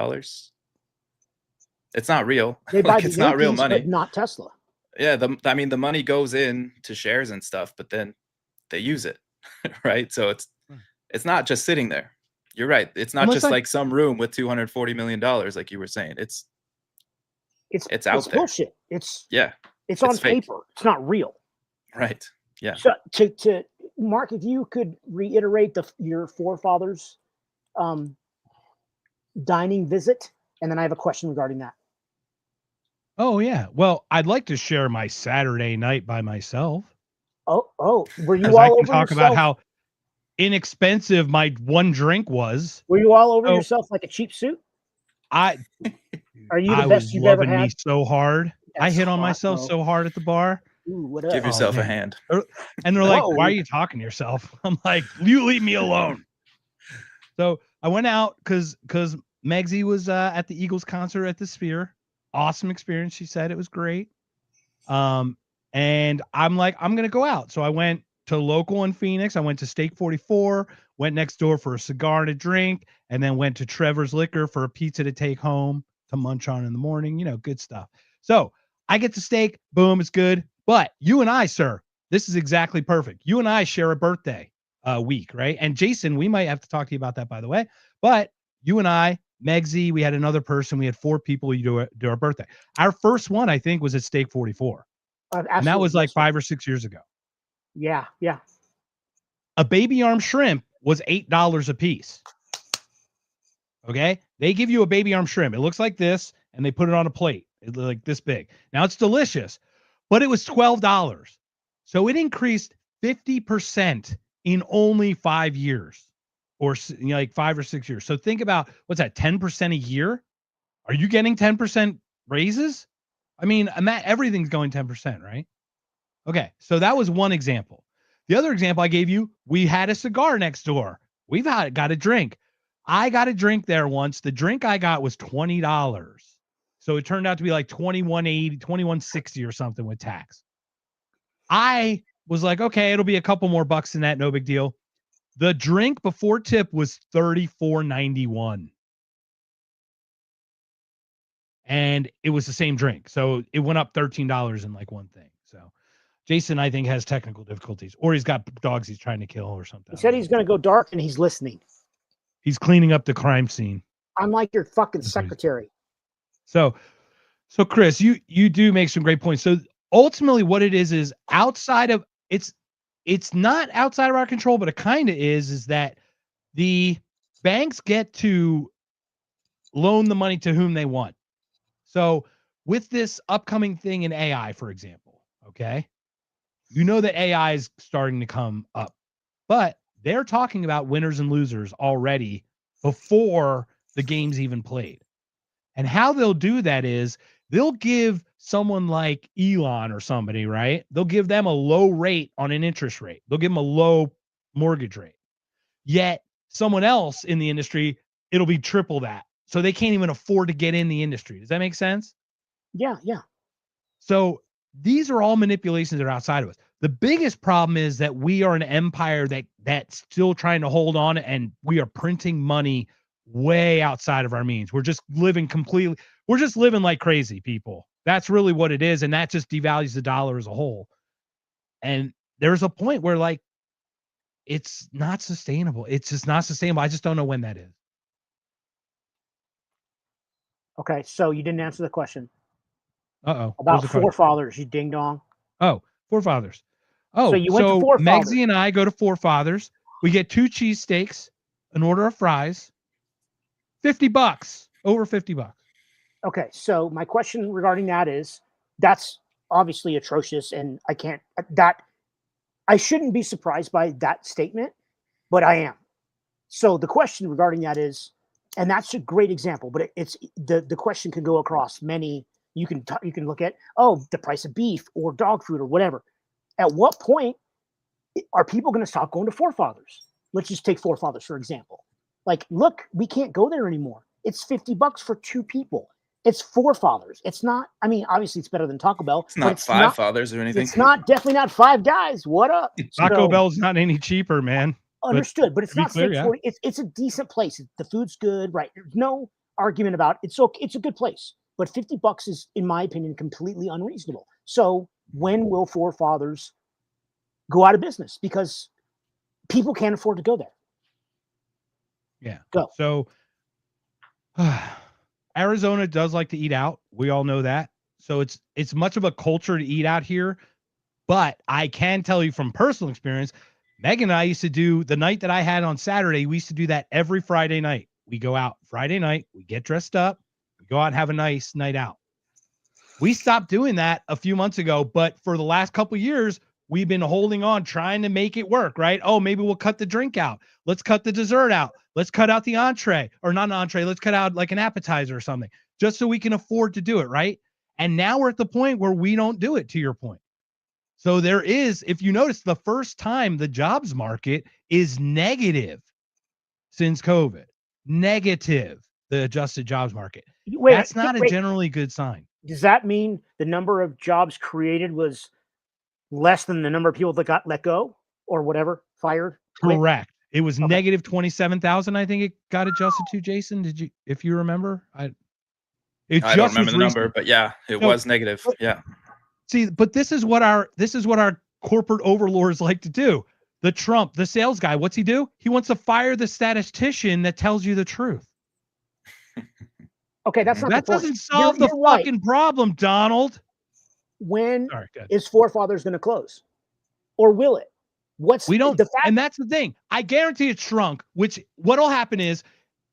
It's not real. They buy it's not real money. But not Tesla. Yeah, the money goes in to shares and stuff, but then they use it, right? So it's not just sitting there. You're right. It's not just like some room with $240 million, like you were saying. It's out there. Bullshit. It's it's on fake. paper. It's not real. Right. Yeah. So to Mark, if you could reiterate your forefathers' dining visit, and then I have a question regarding that. Oh yeah. Well, I'd like to share my Saturday night by myself. Oh, were you all I can over talk yourself? about how inexpensive my one drink was. Were you all over yourself like a cheap suit? Are you the best you've ever had? Me so hard. I hit on myself so hard at the bar. Ooh, what up? Give yourself a hand. And they're like, why are you talking to yourself? I'm like, you leave me alone. So I went out because Megsy was at the Eagles concert at the Sphere. Awesome experience. She said it was great. And I'm like, I'm going to go out. So I went to local in Phoenix. I went to Steak 44, went next door for a cigar and a drink, and then went to Trevor's Liquor for a pizza to take home to munch on in the morning, good stuff. So I get the steak. Boom. It's good. But you and I, sir, this is exactly perfect. You and I share a birthday week, right? And Jason, we might have to talk to you about that, by the way. But you and I, Megsy, we had another person. We had 4 people do our birthday. Our first one, I think, was at Steak 44. And that was like 5 or 6 years ago. Yeah. A baby arm shrimp was $8 a piece. Okay? They give you a baby arm shrimp. It looks like this, and they put it on a plate. like this big. Now it's delicious, but it was $12. So it increased 50% in only 5 years, or like 5 or 6 years. So think about, what's that, 10% a year? Are you getting 10% raises? I mean, everything's going 10%, right? Okay, so that was one example. The other example I gave you, we had a cigar next door. We've got a drink. I got a drink there once. The drink I got was $20. So it turned out to be like $21.80, $21.60 or something with tax. I was like, okay, it'll be a couple more bucks than that, no big deal. The drink before tip was $34.91. And it was the same drink. So it went up $13 in like one thing. So Jason, I think, has technical difficulties, or he's got dogs he's trying to kill or something. He said he's going to go dark and he's listening. He's cleaning up the crime scene. I'm like your fucking secretary. So Chris, you do make some great points. So ultimately what it is outside of, it's not outside of our control, but it kind of is that the banks get to loan the money to whom they want. So with this upcoming thing in AI, for example, okay, you know that AI is starting to come up, but they're talking about winners and losers already before the game's even played. And how they'll do that is they'll give someone like Elon or somebody, right? They'll give them a low rate on an interest rate. They'll give them a low mortgage rate. Yet someone else in the industry, it'll be triple that. So they can't even afford to get in the industry. Does that make sense? Yeah. So these are all manipulations that are outside of us. The biggest problem is that we are an empire that's still trying to hold on, and we are printing money way outside of our means. We're just living like crazy people. That's really what it is. And that just devalues the dollar as a whole. And there's a point where like, it's not sustainable. It's just not sustainable. I just don't know when that is. Okay, so you didn't answer the question. Uh-oh. About forefathers, you ding dong. Oh, forefathers. Oh, so you went to forefathers. Megsy and I go to forefathers. We get 2 cheesesteaks, an order of fries, $50, over $50. Okay, so my question regarding that is, that's obviously atrocious, and I shouldn't be surprised by that statement, but I am. So the question regarding that is, and that's a great example, but it's the question can go across many. You can look at, the price of beef or dog food or whatever. At what point are people going to stop going to forefathers? Let's just take forefathers for example. Like, look, we can't go there anymore. It's $50 for 2 people. It's forefathers. It's not. I mean, obviously, it's better than Taco Bell. It's not Five Fathers or anything. It's definitely not Five Guys. What up? Taco Bell's not any cheaper, man. Understood, but it's not clear, yeah. It's a decent place. The food's good, right? There's no argument about it. It's a good place. But $50 is, in my opinion, completely unreasonable. So when will forefathers go out of business? Because people can't afford to go there. Yeah. Go. So Arizona does like to eat out. We all know that. So it's much of a culture to eat out here. But I can tell you from personal experience, Megan and I used to do the night that I had on Saturday. We used to do that every Friday night. We go out Friday night, we get dressed up, we go out and have a nice night out. We stopped doing that a few months ago, but for the last couple of years, we've been holding on, trying to make it work, right? Oh, maybe we'll cut the drink out. Let's cut the dessert out. Let's cut out the entree, or not an entree. Let's cut out like an appetizer or something, just so we can afford to do it, right? And now we're at the point where we don't do it, to your point. So there is, if you notice, the first time the jobs market is negative since COVID. Negative, the adjusted jobs market. That's not a generally good sign. Does that mean the number of jobs created was less than the number of people that got let go or whatever, fired? Correct. It was negative 27,000. I think it got adjusted to. Jason, did you, if you remember? I don't remember the number, but yeah, it was negative. Yeah. See, but this is what our corporate overlords like to do. The sales guy, what's he do? He wants to fire the statistician that tells you the truth. Okay, that's not that the point. doesn't solve the fucking problem, Donald. When is forefathers going to close, or will it? We don't. And that's the thing. I guarantee it's shrunk. Which what'll happen is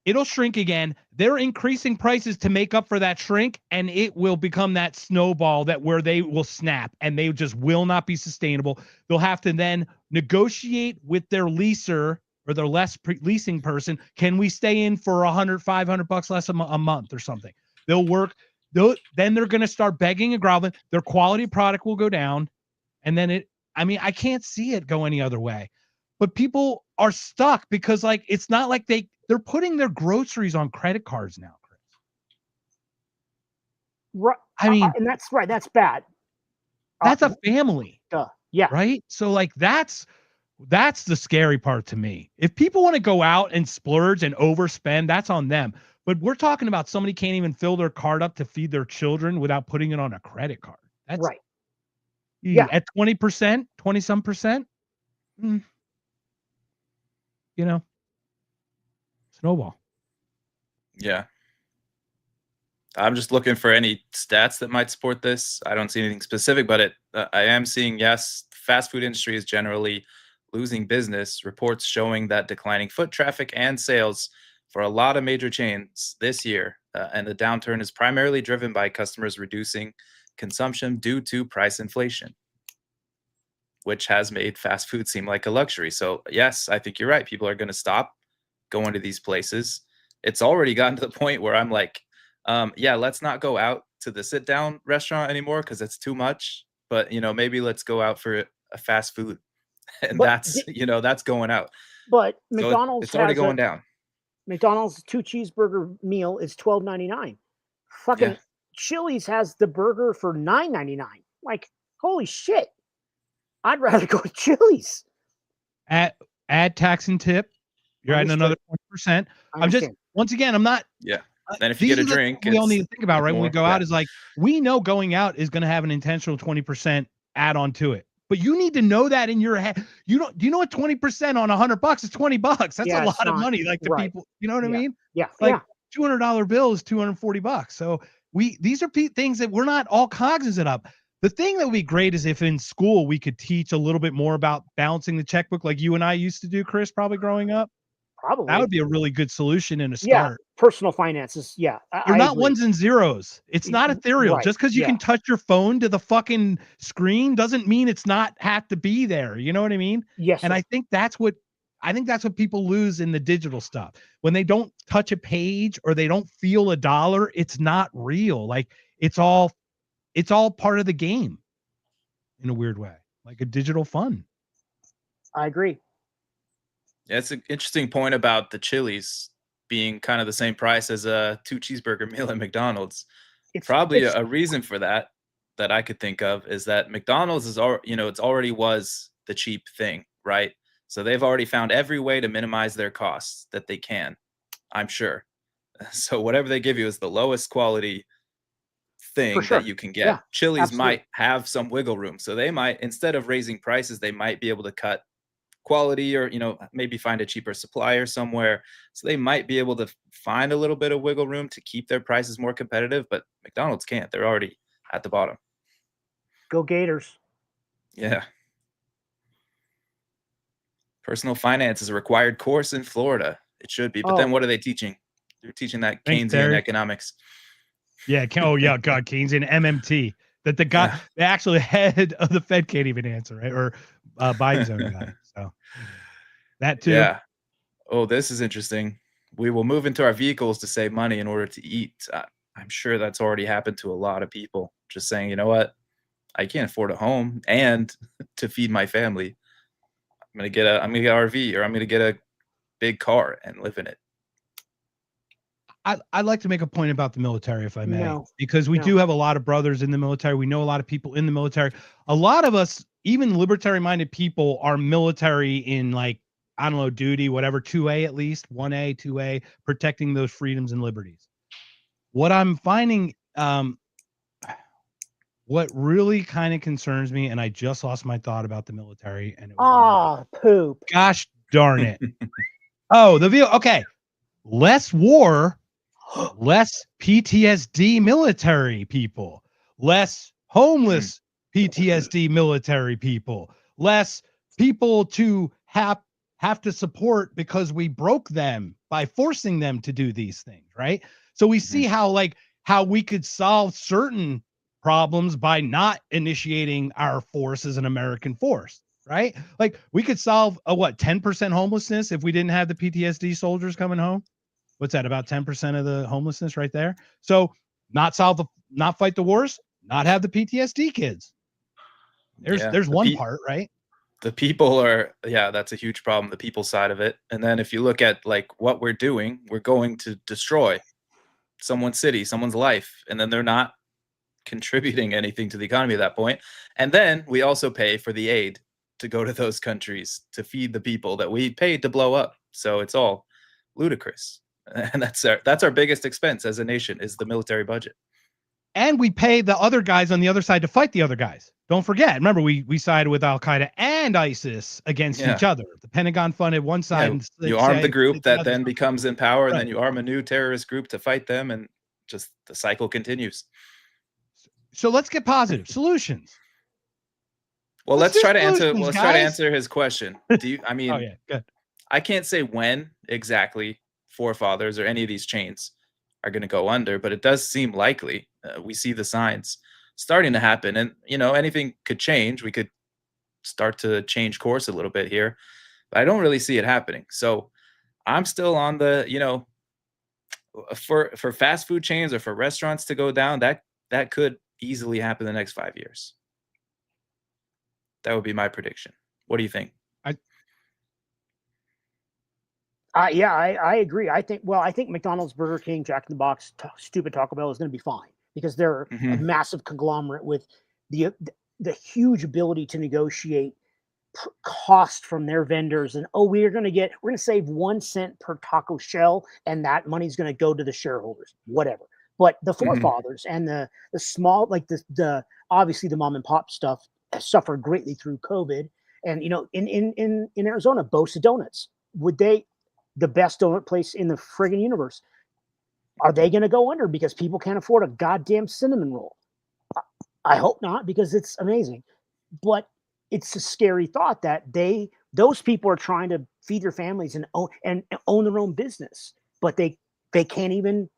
it'll shrink again. They're increasing prices to make up for that shrink, and it will become that snowball that where they will snap and they just will not be sustainable. They'll have to then negotiate with their leaser or their leasing person. Can we stay in for $100-$500 less a month or something? They'll work. Then they're going to start begging and groveling. Their quality product will go down, and then I can't see it go any other way. But people are stuck because like it's not like they're putting their groceries on credit cards now, Chris. Right. I mean, and that's right. That's bad. That's a family. Yeah. Right. So like that's the scary part to me. If people want to go out and splurge and overspend, that's on them. But we're talking about somebody can't even fill their card up to feed their children without putting it on a credit card. That's right. Yeah. At 20%, 20-some percent. Snowball. Yeah. I'm just looking for any stats that might support this. I don't see anything specific, but I am seeing, yes, fast food industry is generally losing business. Reports showing that declining foot traffic and sales for a lot of major chains this year. And the downturn is primarily driven by customers reducing consumption due to price inflation, which has made fast food seem like a luxury. So yes, I think you're right. People are going to stop going to these places. It's already gotten to the point where I'm like, let's not go out to the sit down restaurant anymore because it's too much. But, maybe let's go out for a fast food. And that's going out. But So McDonald's it's already going down. McDonald's 2 cheeseburger meal is $12.99. Fucking Chili's has the burger for $9.99. Like, holy shit. I'd rather go to Chili's. Add tax and tip. You're adding another 20%. I'm just, once again, I'm not. Yeah. Then if you get a drink, we all need to think about, right? When we go out, is like, we know going out is going to have an intentional 20% add on to it. But you need to know that in your head. Do you know what 20% on $100 is $20? That's a lot of money. Like to people, you know what I mean? Yeah. Like $200 bill is $240. So these are things that we're not all cognizant of. The thing that would be great is if in school we could teach a little bit more about balancing the checkbook, like you and I used to do, Chris, probably growing up. Probably. That would be a really good solution and a start. Yeah, personal finances. Yeah. They're not ones and zeros. It's not ethereal. Right. Just because you can touch your phone to the fucking screen doesn't mean it's not have to be there. You know what I mean? Yes. And I think that's what people lose in the digital stuff. When they don't touch a page or they don't feel a dollar, it's not real. Like it's all part of the game in a weird way, like a digital fun. I agree. Yeah, it's an interesting point about the Chili's being kind of the same price as a 2 cheeseburger meal at McDonald's. It's a reason for that I could think of is that McDonald's is it's already was the cheap thing, right? So they've already found every way to minimize their costs that they can, I'm sure. So whatever they give you is the lowest quality thing that you can get. Yeah, Chili's might have some wiggle room. So they might, instead of raising prices, they might be able to cut quality or maybe find a cheaper supplier somewhere. So they might be able to find a little bit of wiggle room to keep their prices more competitive, but McDonald's can't. They're already at the bottom. Go Gators. Yeah. Personal finance is a required course in Florida. It should be, but then what are they teaching? They're teaching that Keynesian economics. Yeah. Oh yeah. God, Keynesian MMT that the guy, the actual head of the Fed can't even answer, right? Or Biden's own guy. So that too. Yeah. Oh, this is interesting. We will move into our vehicles to save money in order to eat. I'm sure that's already happened to a lot of people. Just saying, you know what? I can't afford a home and to feed my family. I'm gonna get an RV or I'm gonna get a big car and live in it. I'd like to make a point about the military, if I may, because we do have a lot of brothers in the military. We know a lot of people in the military. A lot of us, even libertarian-minded people, are military in duty, whatever, 2A at least, 1A, 2A, protecting those freedoms and liberties. What I'm finding, what really kind of concerns me, and I just lost my thought about the military. And it was poop. Gosh darn it. Okay. Less war. Less PTSD military people, less homeless PTSD military people, less people to have have to support because we broke them by forcing them to do these things, right? So we see how we could solve certain problems by not initiating our force as an American force, right? Like we could solve a 10% homelessness if we didn't have the PTSD soldiers coming home. What's that, about 10% of the homelessness right there? So not fight the wars, not have the PTSD kids. There's one part, right? The people are, that's a huge problem, the people side of it. And then if you look at like what we're doing, we're going to destroy someone's city, someone's life, and then they're not contributing anything to the economy at that point. And then we also pay for the aid to go to those countries to feed the people that we paid to blow up. So it's all ludicrous. And that's our biggest expense as a nation, is the military budget. And we pay the other guys on the other side to fight the other guys. Don't forget. Remember, we sided with Al Qaeda and ISIS against each other. The Pentagon funded one side. And you arm the group that then becomes in power, and then you arm a new terrorist group to fight them, and just the cycle continues. So let's get positive solutions. Well, let's try to answer his question. Do you? I mean, oh yeah, good. I can't say when exactly forefathers or any of these chains are going to go under, but it does seem likely. We see the signs starting to happen, and anything could change. We could start to change course a little bit here, but I don't really see it happening. So I'm still on the, for fast food chains or for restaurants to go down, that could easily happen in the next 5 years. That would be my prediction. What do you think? I agree. I think McDonald's, Burger King, Jack in the Box, stupid Taco Bell is going to be fine because they're a massive conglomerate with the huge ability to negotiate cost from their vendors. And we're going to save 1 cent per taco shell, and that money's going to go to the shareholders, whatever. But the forefathers and the small, like the obviously the mom and pop stuff suffered greatly through COVID. And in Arizona, Bosa Donuts, the best donut place in the friggin' universe, are they going to go under because people can't afford a goddamn cinnamon roll? I hope not, because it's amazing. But it's a scary thought that those people are trying to feed their families and own their own business, but they can't even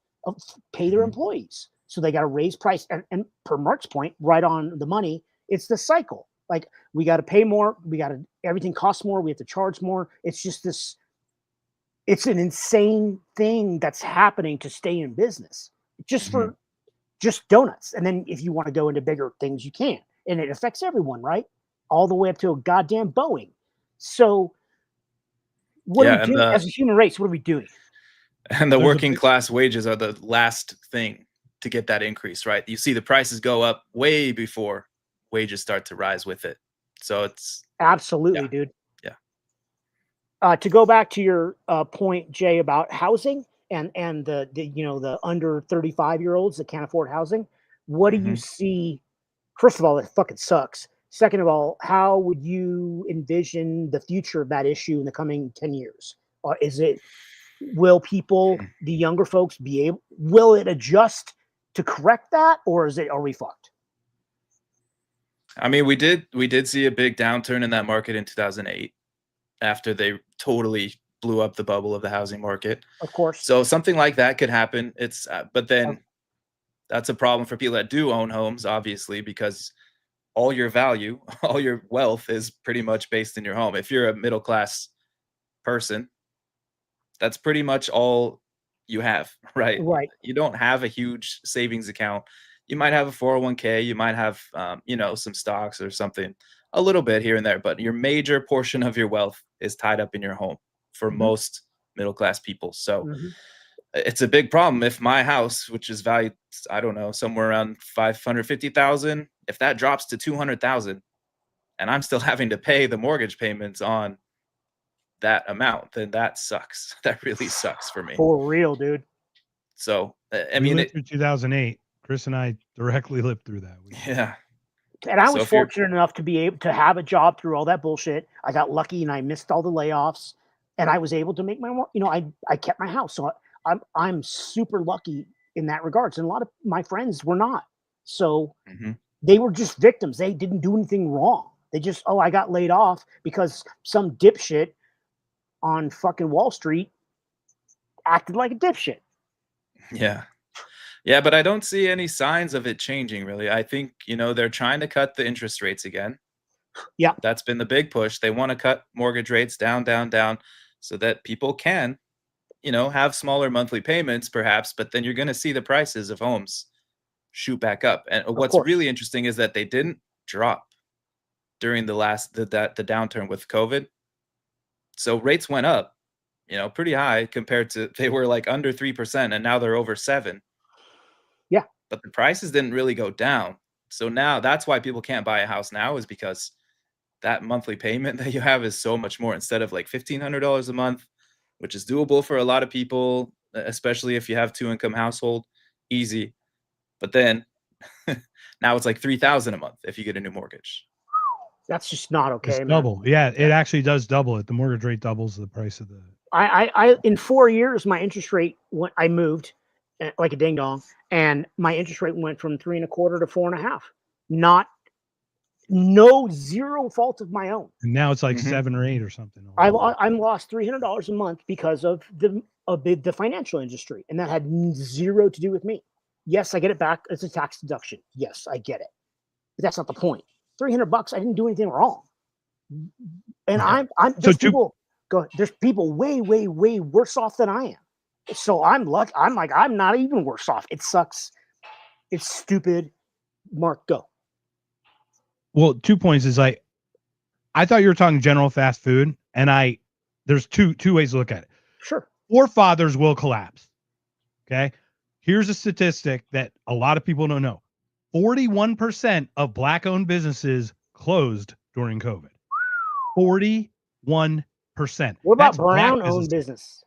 pay their employees. So they got to raise price. And per Mark's point, right on the money, it's the cycle. Like, we got to pay more. Everything costs more. We have to charge more. It's just this. It's an insane thing that's happening to stay in business just for just donuts. And then if you want to go into bigger things, you can. And it affects everyone, right? All the way up to a goddamn Boeing. So what are we doing as a human race? What are we doing? And the working class wages are the last thing to get that increase, right? You see the prices go up way before wages start to rise with it. So it's absolutely, dude. To go back to your point, Jay, about housing and the under 35-year-olds that can't afford housing, what do you see? First of all, it fucking sucks. Second of all, how would you envision the future of that issue in the coming 10 years? Will the younger folks will it adjust to correct that, or are we fucked? I mean, we did see a big downturn in that market in 2008. After they totally blew up the bubble of the housing market. Of course. So something like that could happen. But then that's a problem for people that do own homes, obviously, because all your value, all your wealth is pretty much based in your home. If you're a middle-class person, that's pretty much all you have, right? Right. You don't have a huge savings account. You might have a 401k. You might have, some stocks or something, a little bit here and there, but your major portion of your wealth is tied up in your home for most middle-class people. So it's a big problem if my house, which is valued, I don't know, somewhere around 550,000, if that drops to 200,000 and I'm still having to pay the mortgage payments on that amount, then that sucks. That really sucks for me. For real, dude. So, I mean, through 2008, Chris and I directly lived through that. And I was fortunate enough to be able to have a job through all that bullshit. I got lucky and I missed all the layoffs, and I was able to make I kept my house. So I'm super lucky in that regards. And a lot of my friends were not. So they were just victims. They didn't do anything wrong. They just, I got laid off because some dipshit on fucking Wall Street acted like a dipshit. Yeah. Yeah, but I don't see any signs of it changing really. I think, they're trying to cut the interest rates again. Yeah. That's been the big push. They want to cut mortgage rates down, down, down so that people can, have smaller monthly payments perhaps, but then you're going to see the prices of homes shoot back up. And what's course. really interesting is that they didn't drop during the downturn with COVID. So rates went up, pretty high compared to, they were like under 3% and now they're over 7. Yeah. But the prices didn't really go down. So now that's why people can't buy a house now, is because that monthly payment that you have is so much more. Instead of like $1,500 a month, which is doable for a lot of people, especially if you have 2-income household, easy. But then now it's like $3,000 a month if you get a new mortgage. That's just not okay. It's man. double. Yeah, it actually does double it. The mortgage rate doubles the price of the. I in 4 years, my interest rate I moved like a ding dong, and my interest rate went from 3.25 to 4.5. Zero fault of my own. And now it's like 7 or 8 or something. I'm lost $300 a month because of the financial industry, and that had zero to do with me. Yes, I get it back as a tax deduction. Yes, I get it, but that's not the point. $300, I didn't do anything wrong. And there's people way, way, way worse off than I am. So I'm lucky. I'm not even worse off. It sucks. It's stupid. Mark, go. Well, 2 points is I thought you were talking general fast food, and there's two ways to look at it. Sure. Forefathers will collapse. Okay. Here's a statistic that a lot of people don't know. 41% of Black-owned businesses closed during COVID. 41%. What about brown-owned business?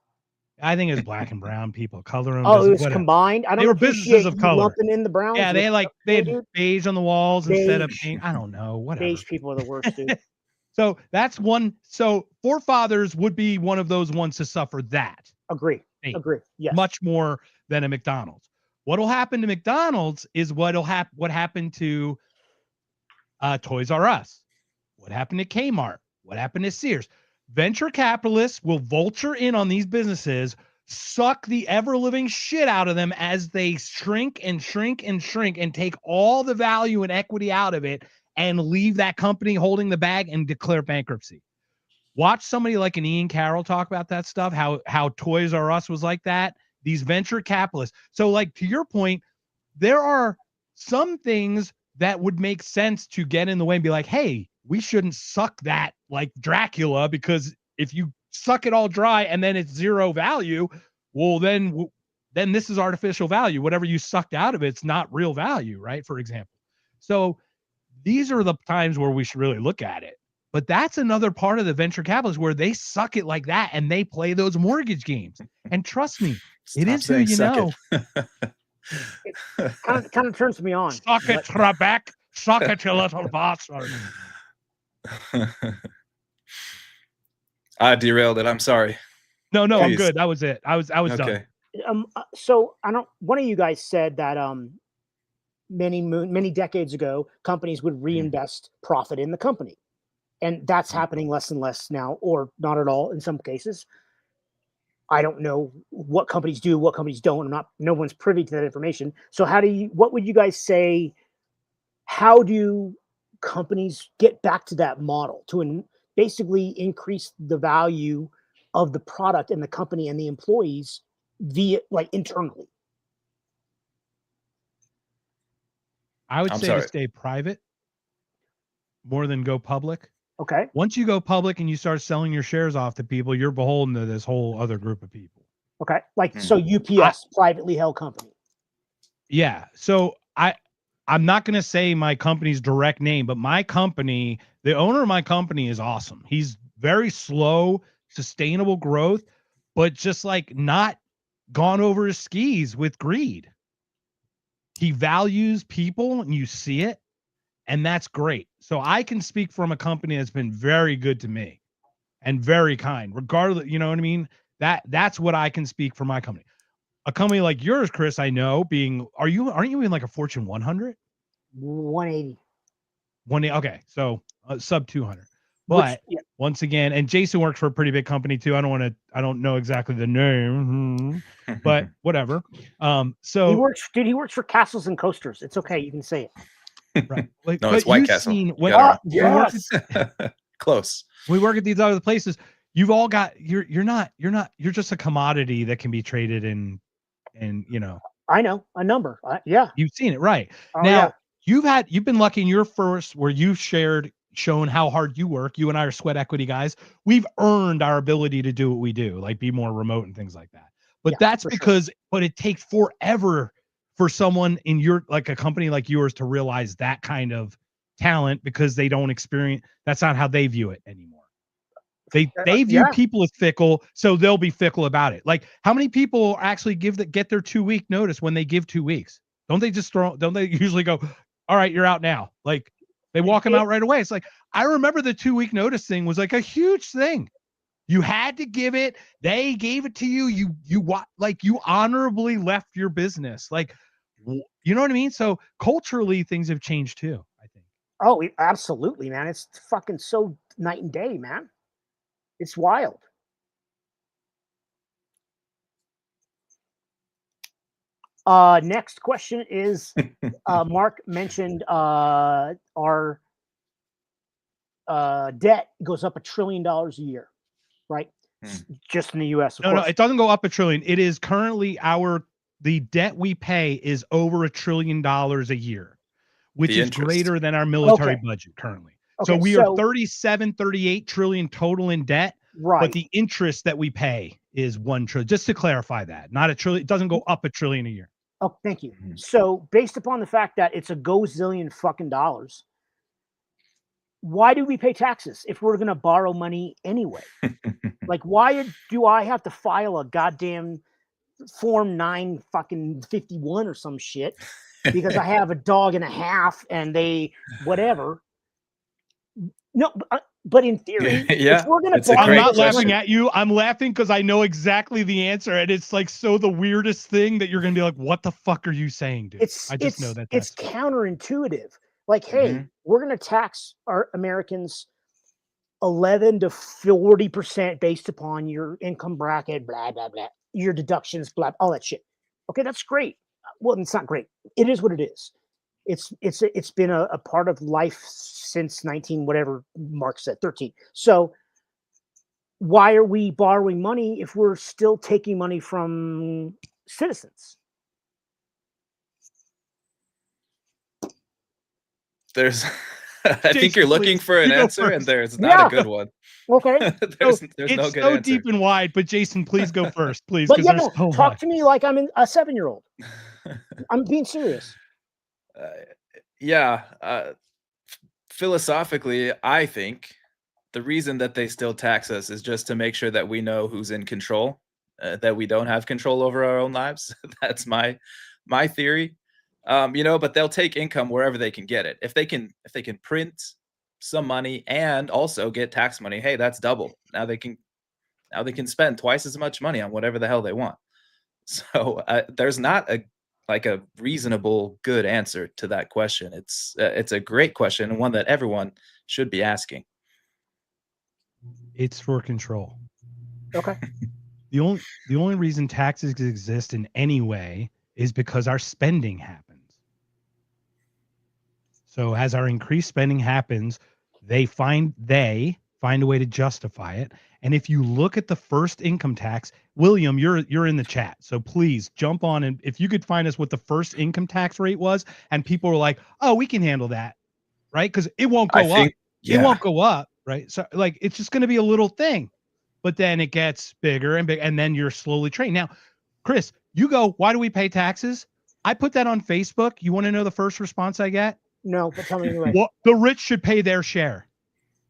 I think it's black and brown people, color-owned. Oh, it was whatever. combined. I don't. They were businesses of color. Lumping in the browns. Yeah, they had beige on the walls instead of pink. I don't know. Whatever. Beige people are the worst, dude. So that's one. So forefathers would be one of those ones to suffer that. Agree. Yes. Much more than a McDonald's. What'll happen to McDonald's is what happened to Toys R Us. What happened to Kmart? What happened to Sears? Venture capitalists will vulture in on these businesses, suck the ever-living shit out of them as they shrink and shrink and shrink and take all the value and equity out of it and leave that company holding the bag and declare bankruptcy. Watch somebody like an Ian Carroll talk about that stuff, how Toys R Us was like that. These venture capitalists. So like to your point, there are some things that would make sense to get in the way and be like, hey, we shouldn't suck that like Dracula, because if you suck it all dry and then it's zero value, well, then this is artificial value. Whatever you sucked out of it's not real value, right? For example. So these are the times where we should really look at it. But that's another part of the venture capitalists where they suck it like that and they play those mortgage games. And trust me, it is who you know. It kind of turns me on. Suck it, Trebek. Suck it, you little bastard. I derailed it. I'm sorry. No, Please. I'm good. That was it. I was Okay. done. So one of you guys said that many decades ago, companies would reinvest profit in the company. And that's happening less and less now, or not at all in some cases. I don't know what companies do, what companies don't. No one's privy to that information. So what would you guys say? How do companies get back to that model to basically increase the value of the product and the company and the employees via internally? I would say to stay private more than go public. Okay. Once you go public and you start selling your shares off to people, you're beholden to this whole other group of people. Okay. So UPS, privately held company. Yeah. So I'm not going to say my company's direct name, but my company, the owner of my company is awesome. He's very slow, sustainable growth, but just like not gone over his skis with greed. He values people and you see it. And that's great. So I can speak from a company that's been very good to me and very kind, regardless, you know what I mean? That's what I can speak for my company. A company like yours, Chris, I know aren't you in like a Fortune 100? 180. Okay. So sub 200. But once again, and Jason works for a pretty big company too. I don't know exactly the name, but whatever. So he works for Castles and Coasters. It's okay, you can say it. Right. Like, no, it's White Castle. Yes. Close. We work at these other places. You've all got you're just a commodity that can be traded in, you know. I know a number. Yeah. You've seen it, right? Oh, Now you've been lucky in your first where you've shown how hard you work. You and I are sweat equity guys. We've earned our ability to do what we do, like be more remote and things like that. But that's because but it takes forever for someone in your like a company like yours to realize that kind of talent because they don't experience that's not how they view it anymore. They view people as fickle, so they'll be fickle about it. Like how many people actually get their 2-week notice when they give 2 weeks? Don't they usually go, all right, you're out now? Like they walk them out right away. It's like I remember the 2-week notice thing was like a huge thing. You had to give it. They gave it to you. You honorably left your business. Like, you know what I mean? So culturally, things have changed too, I think. Oh, absolutely, man. It's fucking so night and day, man. It's wild. Next question is, Mark mentioned our debt goes up $1 trillion a year, right? Just in the U.S. No, it doesn't go up $1 trillion. It is currently the debt we pay is over $1 trillion a year, which is greater than our military budget currently. So we are 38 trillion total in debt, right? But the interest that we pay is 1 trillion. Just to clarify that, not $1 trillion. It doesn't go up $1 trillion a year. Oh, thank you. So based upon the fact that it's a gazillion fucking dollars, why do we pay taxes if we're going to borrow money anyway? Like, why do I have to file a goddamn Form 9 fucking 51 or some shit because I have a dog and a half and they whatever? No, but in theory, if we're going to, I'm not laughing at you. I'm laughing because I know exactly the answer, and it's like so the weirdest thing that you're going to be like, "What the fuck are you saying, dude?" I just know that it's counterintuitive. Like, hey, we're going to tax our Americans 11 to 40% based upon your income bracket, blah blah blah, your deductions, blah, all that shit. Okay, that's great. Well, it's not great. It is what it is. It's been a part of life since 19 whatever Mark said 13. So why are we borrowing money if we're still taking money from citizens? There's I think you're looking for an answer and there's not a good one. Okay. there's it's no good so answer. deep and wide, but Jason, please go first, please. But talk to me like I'm a 7-year-old. I'm being serious. Philosophically, I think the reason that they still tax us is just to make sure that we know who's in control, that we don't have control over our own lives. That's my theory. But they'll take income wherever they can get it. If they can print some money and also get tax money, hey, that's double. Now they can spend twice as much money on whatever the hell they want. So there's not a reasonable good answer to that question. It's a great question and one that everyone should be asking. It's for control. Okay. The only reason taxes exist in any way is because our spending happens. So as our increased spending happens, they find a way to justify it. And if you look at the first income tax, William, you're in the chat, so please jump on, and if you could find us what the first income tax rate was, and people were like, "Oh, we can handle that," right? Because it won't go up. Yeah. It won't go up, right? So like it's just going to be a little thing, but then it gets bigger and bigger, and then you're slowly trained. Now, Chris, you go, "Why do we pay taxes?" I put that on Facebook. You want to know the first response I get? No, but tell me anyway. Well, the rich should pay their share.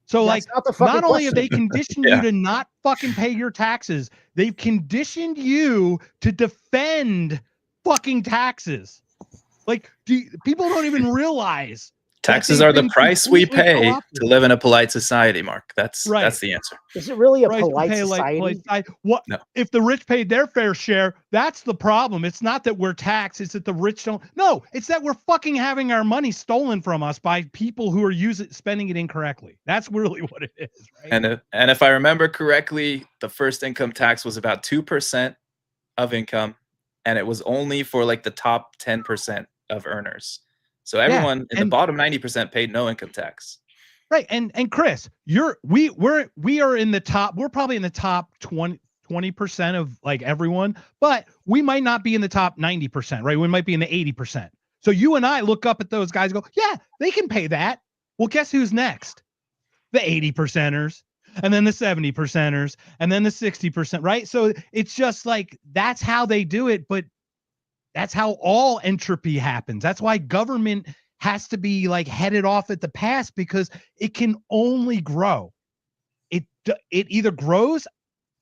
So that's not only have they conditioned you to not fucking pay your taxes, they've conditioned you to defend fucking taxes. Like people don't even realize Taxes are the price we pay to co-opted. live in a polite society, Mark. That's Right. the answer. Is it really a Price we polite pay like society? polite society. What No. if the rich paid their fair share? That's the problem. It's not that we're taxed, it's that the rich don't. No, it's that we're fucking having our money stolen from us by people who are spending it incorrectly. That's really what it is, right? And if I remember correctly, the first income tax was about 2% of income, and it was only for like the top 10% of earners. So everyone in the bottom 90% paid no income tax. Right. And Chris, we are in the top, we're probably in the top 20% of like everyone, but we might not be in the top 90%, right? We might be in the 80%. So you and I look up at those guys and go, yeah, they can pay that. Well, guess who's next? The 80%ers, and then the 70%ers, and then the 60%, right? So it's just like, that's how they do it. But that's how all entropy happens. That's why government has to be like headed off at the pass, because it can only grow. It either grows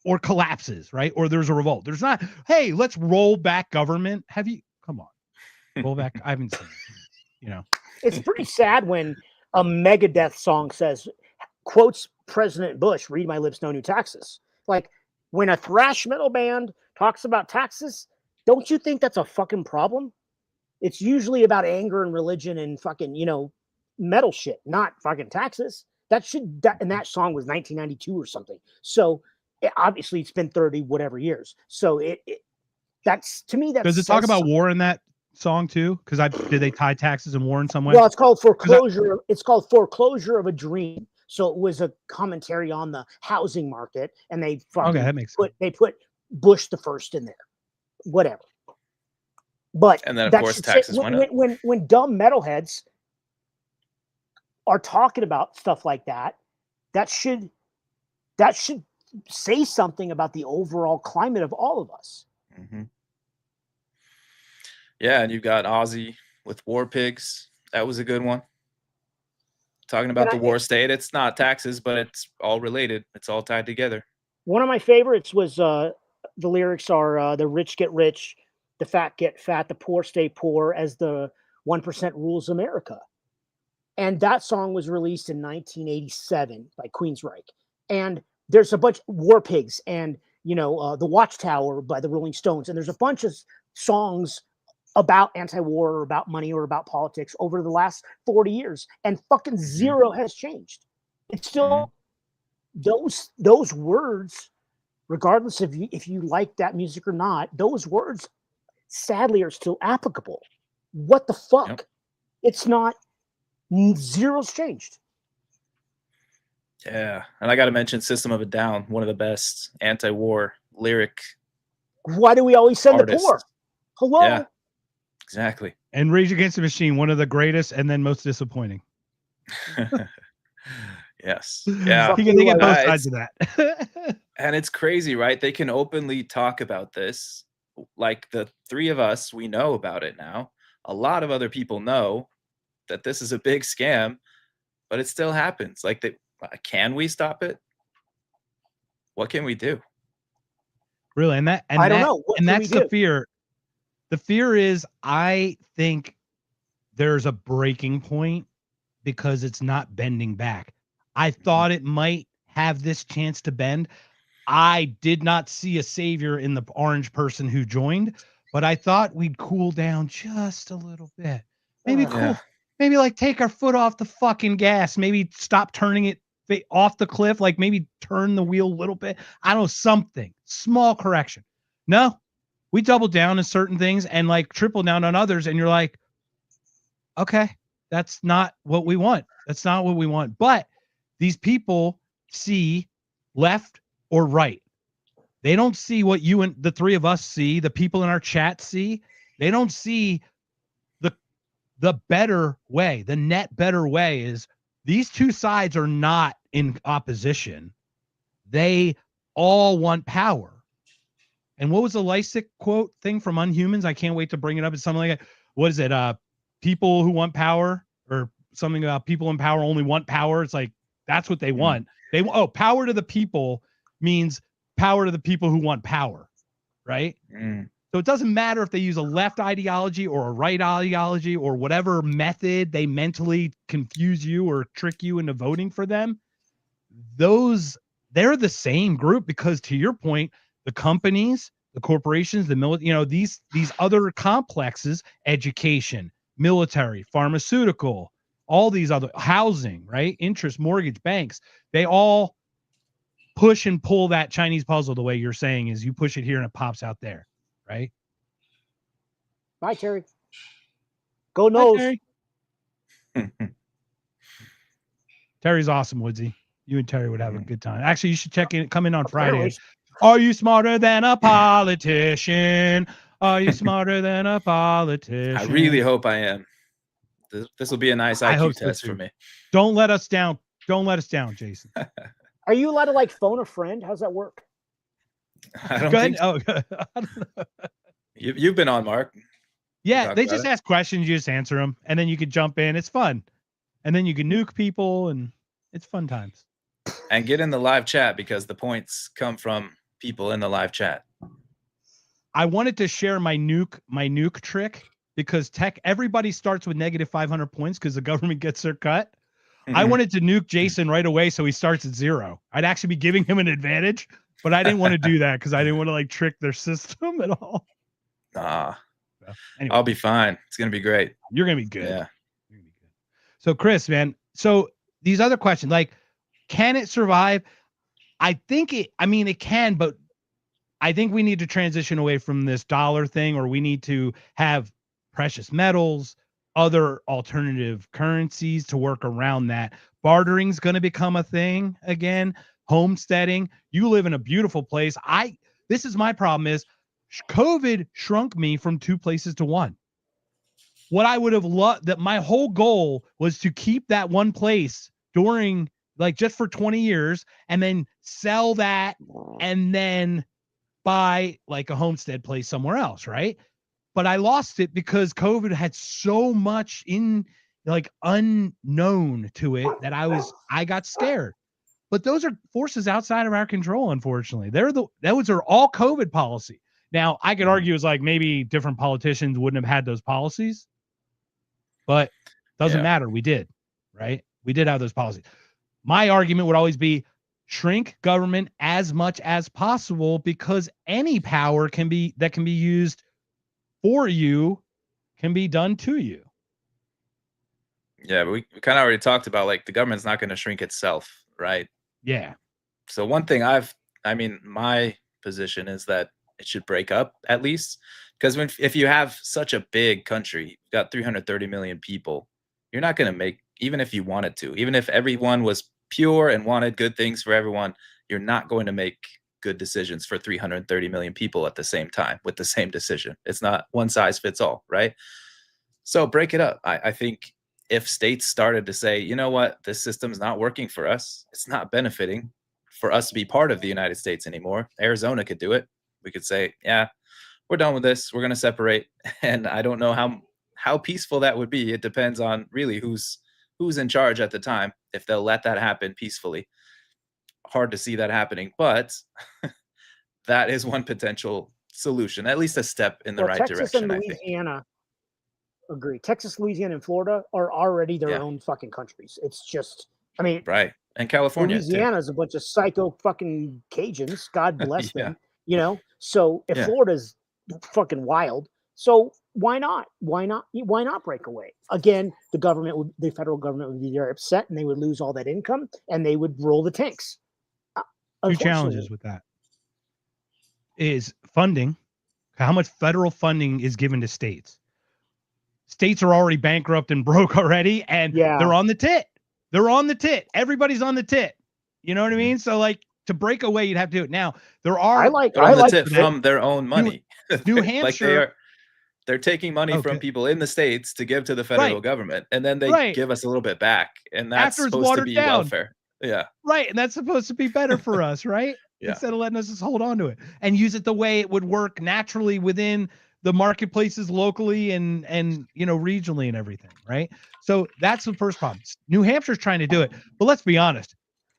or collapses, right? Or there's a revolt. There's not, hey, let's roll back government. Have you, come on, roll back. I haven't seen it, you know. It's pretty sad when a Megadeth song says, quotes President Bush, read my lips, no new taxes. Like when a thrash metal band talks about taxes, don't you think that's a fucking problem? It's usually about anger and religion and fucking, metal shit, not fucking taxes. And that song was 1992 or something. So obviously it's been 30 whatever years. So that's, to me, that's. Does it talk about war in that song too? Because did they tie taxes and war in some way? Well, it's called foreclosure. It's called Foreclosure of a Dream. So it was a commentary on the housing market, and they that makes sense. They put Bush the first in there. Whatever. But and then of course taxes went up. When dumb metalheads are talking about stuff like that, that should say something about the overall climate of all of us. Mm-hmm. Yeah, and you've got Ozzy with War Pigs. That was a good one. Talking about the war state. It's not taxes, but it's all related. It's all tied together. One of my favorites was the lyrics are the rich get rich, the fat get fat, the poor stay poor, as the 1% rules America. And that song was released in 1987 by Queensryche. And there's a bunch of War Pigs and, The Watchtower by the Rolling Stones. And there's a bunch of songs about anti-war or about money or about politics over the last 40 years. And fucking zero has changed. It's still those words, regardless of if you like that music or not, those words sadly are still applicable. What the fuck? Yep. It's not, zero's changed. Yeah. And I got to mention System of a Down, one of the best anti-war lyric. Why do we always send artists. the poor? Hello? Yeah, exactly. And Rage Against the Machine, one of the greatest and then most disappointing. Yes. Yeah. They get both sides of that. And it's crazy, right? They can openly talk about this. Like the three of us, we know about it now. A lot of other people know that this is a big scam, but it still happens. Like, can we stop it? What can we do? Really? And I don't know. And that's the fear. The fear is, I think there's a breaking point because it's not bending back. I thought it might have this chance to bend. I did not see a savior in the orange person who joined, but I thought we'd cool down just a little bit. Maybe maybe like take our foot off the fucking gas. Maybe stop turning it off the cliff. Like maybe turn the wheel a little bit. I don't know, something small correction. No, we double down on certain things and like triple down on others. And you're like, okay, that's not what we want. That's not what we want. But these people see left or right. They don't see what you and the three of us see, the people in our chat see. They don't see the better way. The net better way is these two sides are not in opposition. They all want power. And what was the Lysick quote thing from Unhumans? I can't wait to bring it up. It's something like, what is it? People who want power, or something about people in power only want power. It's like, that's what they want. Power to the people means power to the people who want power, right? So it doesn't matter if they use a left ideology or a right ideology or whatever method they mentally confuse you or trick you into voting for them. They're the same group, because to your point, the companies, the corporations, the military, these other complexes, education, military, pharmaceutical, all these other housing, right? Interest, mortgage, banks, they all push and pull that Chinese puzzle. The way you're saying is you push it here and it pops out there, right? Bye, Terry. Go Hi, nose. Terry. Terry's awesome, Woodsy. You and Terry would have a good time. Actually, you should come in on Friday. Apparently. Are you smarter than a politician? Are you smarter than a politician? I really hope I am. This will be a nice I hope IQ so test too. for me. Don't let us down. Don't let us down, Jason. Are you allowed to like phone a friend? How's that work? I don't Go think ahead. so. Oh, I don't know. You've been on, Mark. Yeah, Talk they about just it. ask questions, you just answer them, and then you can jump in. It's fun, and then you can nuke people, and it's fun times. And get in the live chat, because the points come from people in the live chat. I wanted to share my nuke trick, because everybody starts with negative 500 points because the government gets their cut. I Mhm. wanted to nuke Jason right away so he starts at 0. I'd actually be giving him an advantage, but I didn't want to do that because I didn't want to like trick their system at all. Nah, So, anyway, I'll be fine. It's gonna be great. you're gonna be good. Yeah. You're gonna be good. So Chris, man, so these other questions, like, can it survive? I mean, it can, but I think we need to transition away from this dollar thing, or we need to have precious metals, other alternative currencies to work around that. Bartering is going to become a thing again. Homesteading. You live in a beautiful place. This is my problem is COVID shrunk me from 2 places to 1. What I would have loved, that my whole goal was to keep that one place during, like, just for 20 years and then sell that and then buy like a homestead place somewhere else, right? But I lost it because COVID had so much unknown to it that I got scared. But those are forces outside of our control, unfortunately. Those are all COVID policy. Now, I could argue it's like maybe different politicians wouldn't have had those policies, but doesn't matter. We did, right? We did have those policies. My argument would always be shrink government as much as possible, because any power that can be used for you can be done to you. Yeah, but we kind of already talked about, like, the government's not going to shrink itself, right? Yeah. So one thing my position is that it should break up, at least, because if you have such a big country, you've got 330 million people, you're not going to make, even if you wanted to, even if everyone was pure and wanted good things for everyone, you're not going to make good decisions for 330 million people at the same time with the same decision. It's not one size fits all, right? So break it up. I think if states started to say, you know what, this system's not working for us, it's not benefiting for us to be part of the United States anymore. Arizona could do it. We could say, yeah, we're done with this. We're going to separate. And I don't know how peaceful that would be. It depends on really who's in charge at the time, if they'll let that happen peacefully. Hard to see that happening, but that is one potential solution, at least a step in the right Texas direction. and Louisiana agree. Texas, Louisiana, and Florida are already their own fucking countries. It's just, I mean, right. And California, Louisiana is a bunch of psycho fucking Cajuns. God bless Yeah. them. So if Florida's fucking wild, so why not? Why not break away? Again, the federal government would be very upset, and they would lose all that income, and they would roll the tanks. 2 challenges with that is funding. How much federal funding is given to states? States are already bankrupt and broke already, and they're on the tit. They're on the tit. Everybody's on the tit. You know what I mean? So, like, to break away, you'd have to do it. Now, there are from their own money. New Hampshire, they're taking money from people in the states to give to the federal government, and then they give us a little bit back, and that's supposed to be welfare. Yeah. Right. And that's supposed to be better for us, right? Instead of letting us just hold on to it and use it the way it would work naturally within the marketplaces locally and regionally and everything, right? So that's the first problem. New Hampshire's trying to do it, but let's be honest.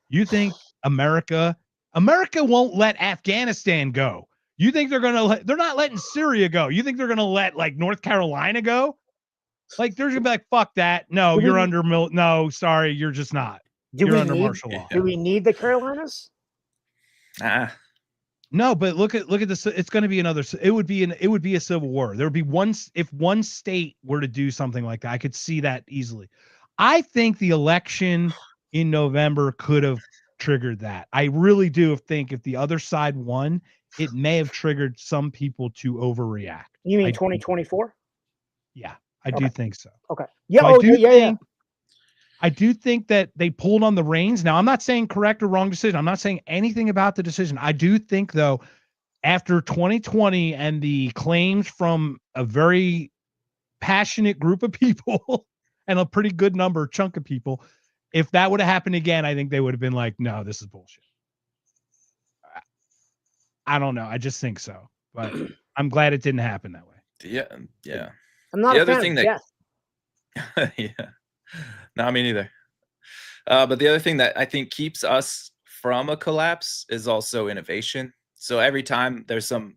You think America won't let Afghanistan go. You think they're not letting Syria go. You think they're gonna let like North Carolina go? Like they're gonna be like, fuck that. No, you're under no, sorry, you're just not. You're under martial law. Do we need the Carolinas? No, but look at this. It's going to be another. It would be a civil war. There would be if one state were to do something like that. I could see that easily. I think the election in November could have triggered that. I really do think if the other side won, it may have triggered some people to overreact. You mean 2024? Yeah, I do think so. Okay. Yeah. So I do think that they pulled on the reins. Now, I'm not saying correct or wrong decision. I'm not saying anything about the decision. I do think, though, after 2020 and the claims from a very passionate group of people and a pretty good chunk of people, if that would have happened again, I think they would have been like, no, this is bullshit. I don't know. I just think so. But I'm glad it didn't happen that way. Yeah. I'm not the a other fan thing of that, yeah. No, me neither. But the other thing that I think keeps us from a collapse is also innovation. So every time there's some,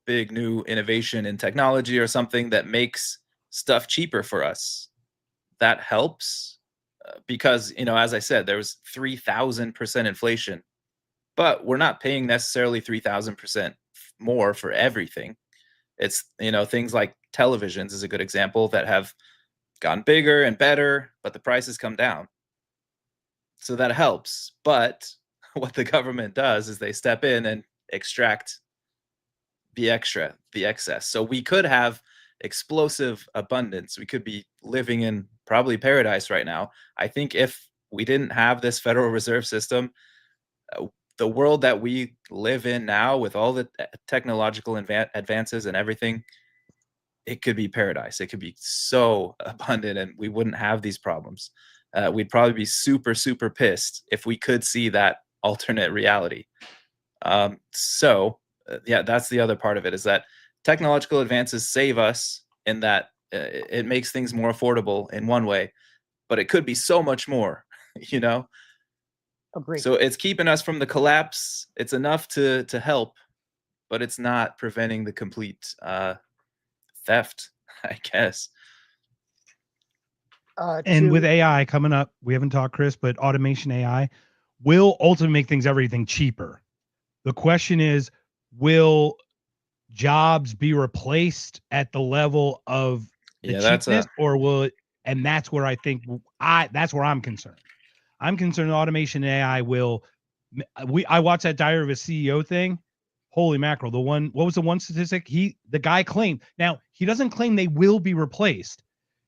big new innovation in technology or something that makes stuff cheaper for us, that helps because, as I said, there was 3,000% inflation, but we're not paying necessarily 3,000% more for everything. It's, things like televisions is a good example that have gotten bigger and better, but the prices come down. So that helps. But what the government does is they step in and extract the excess. So we could have explosive abundance. We could be living in probably paradise right now. I think if we didn't have this Federal Reserve System, the world that we live in now with all the technological advances and everything, it could be paradise. It could be so abundant and we wouldn't have these problems. We'd probably be super, super pissed if we could see that alternate reality. That's the other part of it, is that technological advances save us in that it makes things more affordable in one way, but it could be so much more, Agreed. So it's keeping us from the collapse. It's enough to help, but it's not preventing the complete theft, I guess. And with AI coming up, we haven't talked, Chris, but automation AI will ultimately make everything cheaper. The question is, will jobs be replaced at the level of the cheapness, or will it? And that's where I think that's where I'm concerned. I'm concerned automation AI will. I watched that Diary of a CEO thing. Holy mackerel! What was the one statistic? The guy claimed. Now he doesn't claim they will be replaced.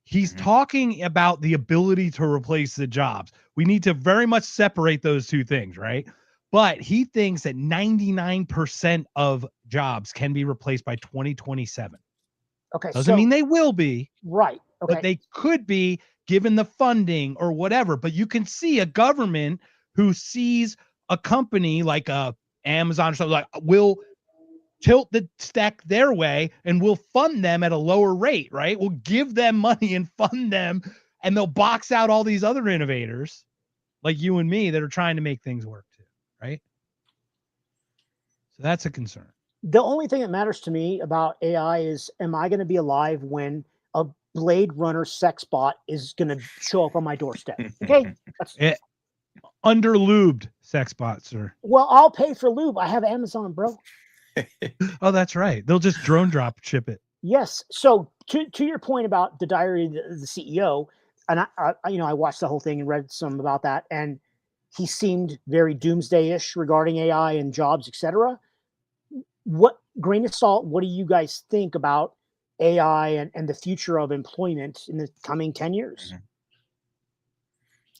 He's talking about the ability to replace the jobs. We need to very much separate those two things, right? But he thinks that 99% of jobs can be replaced by 2027. Okay. Doesn't mean they will be. Right. Okay. But they could be given the funding or whatever. But you can see a government who sees a company like Amazon or something like will tilt the stack their way and we'll fund them at a lower rate, right? We'll give them money and fund them, and they'll box out all these other innovators like you and me that are trying to make things work too, right? So that's a concern. The only thing that matters to me about AI is, am I going to be alive when a Blade Runner sex bot is going to show up on my doorstep? Okay. Under lubed sex bot, sir. Well, I'll pay for lube. I have Amazon, bro. Oh, that's right. They'll just drone drop ship it. Yes. So to your point about the Diary of the CEO, and I watched the whole thing and read some about that, and he seemed very doomsday-ish regarding AI and jobs, etc. What grain of salt? What do you guys think about AI and the future of employment in the coming 10 years?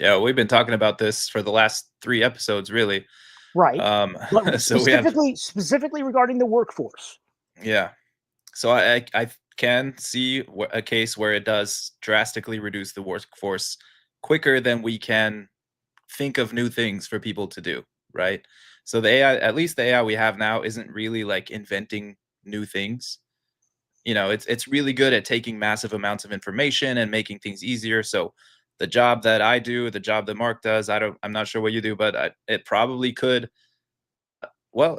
Yeah, we've been talking about this for the last 3 episodes, really. Right. But so specifically regarding the workforce. Yeah. So I can see a case where it does drastically reduce the workforce quicker than we can think of new things for people to do, right? So the AI, at least the AI we have now, isn't really like inventing new things. It's really good at taking massive amounts of information and making things easier. So the job that I do, the job that Mark does, I'm not sure what you do, but it probably could. Well,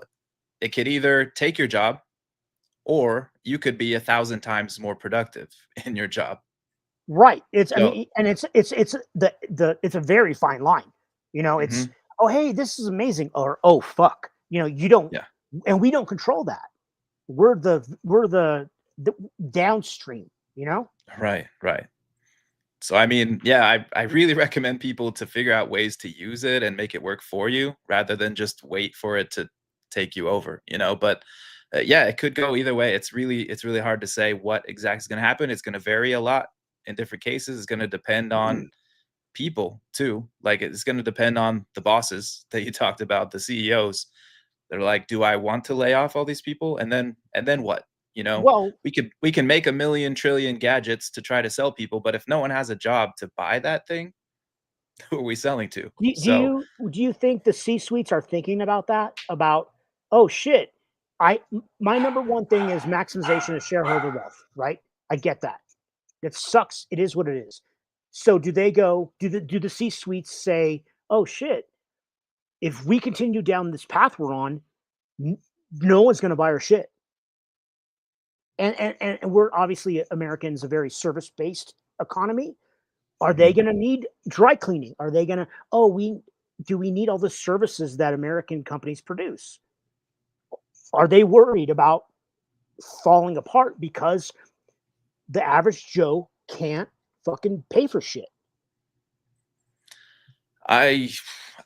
it could either take your job, or you could be 1,000 times more productive in your job. Right. I So, mean, and it's it's a very fine line. It's, mhm, oh hey, this is amazing, or oh fuck. You don't, yeah, and we don't control that. We're the downstream. right, right. So, I mean, yeah, I really recommend people to figure out ways to use it and make it work for you rather than just wait for it to take you over, But yeah, it could go either way. It's really hard to say what exactly is going to happen. It's going to vary a lot in different cases. It's going to depend on people too. Like it's going to depend on the bosses that you talked about, the CEOs. They're like, do I want to lay off all these people? And then what? Well, We can make a million trillion gadgets to try to sell people, but if no one has a job to buy that thing, who are we selling to? So do you think the C suites are thinking about that? About, oh shit, my number one thing is maximization of shareholder wealth, right? I get that. It sucks. It is what it is. So do they go? Do the C suites say, oh shit, if we continue down this path we're on, no one's going to buy our shit. And we're obviously Americans, a very service based economy. Are they mhm. going to need dry cleaning? Are they going to, oh, we need all the services that American companies produce? Are they worried about falling apart because the average Joe can't fucking pay for shit? I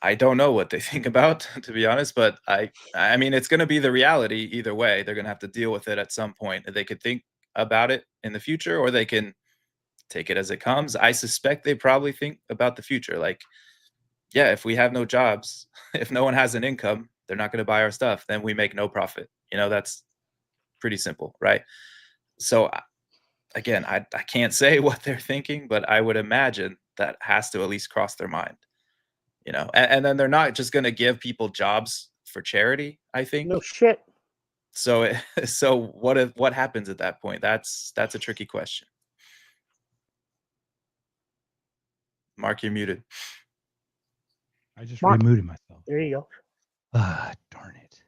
I don't know what they think about, to be honest, but I mean it's going to be the reality either way. They're going to have to deal with it at some point. They could think about it in the future, or they can take it as it comes. I suspect they probably think about the future. Like, yeah, if we have no jobs, if no one has an income, they're not going to buy our stuff. Then we make no profit. That's pretty simple, right? So again, I can't say what they're thinking, but I would imagine that has to at least cross their mind. And then they're not just going to give people jobs for charity, I think. No shit. So so what happens at that point? That's a tricky question. Mark, you're muted. I just Mark, remuted myself. there you go. Ah, darn it.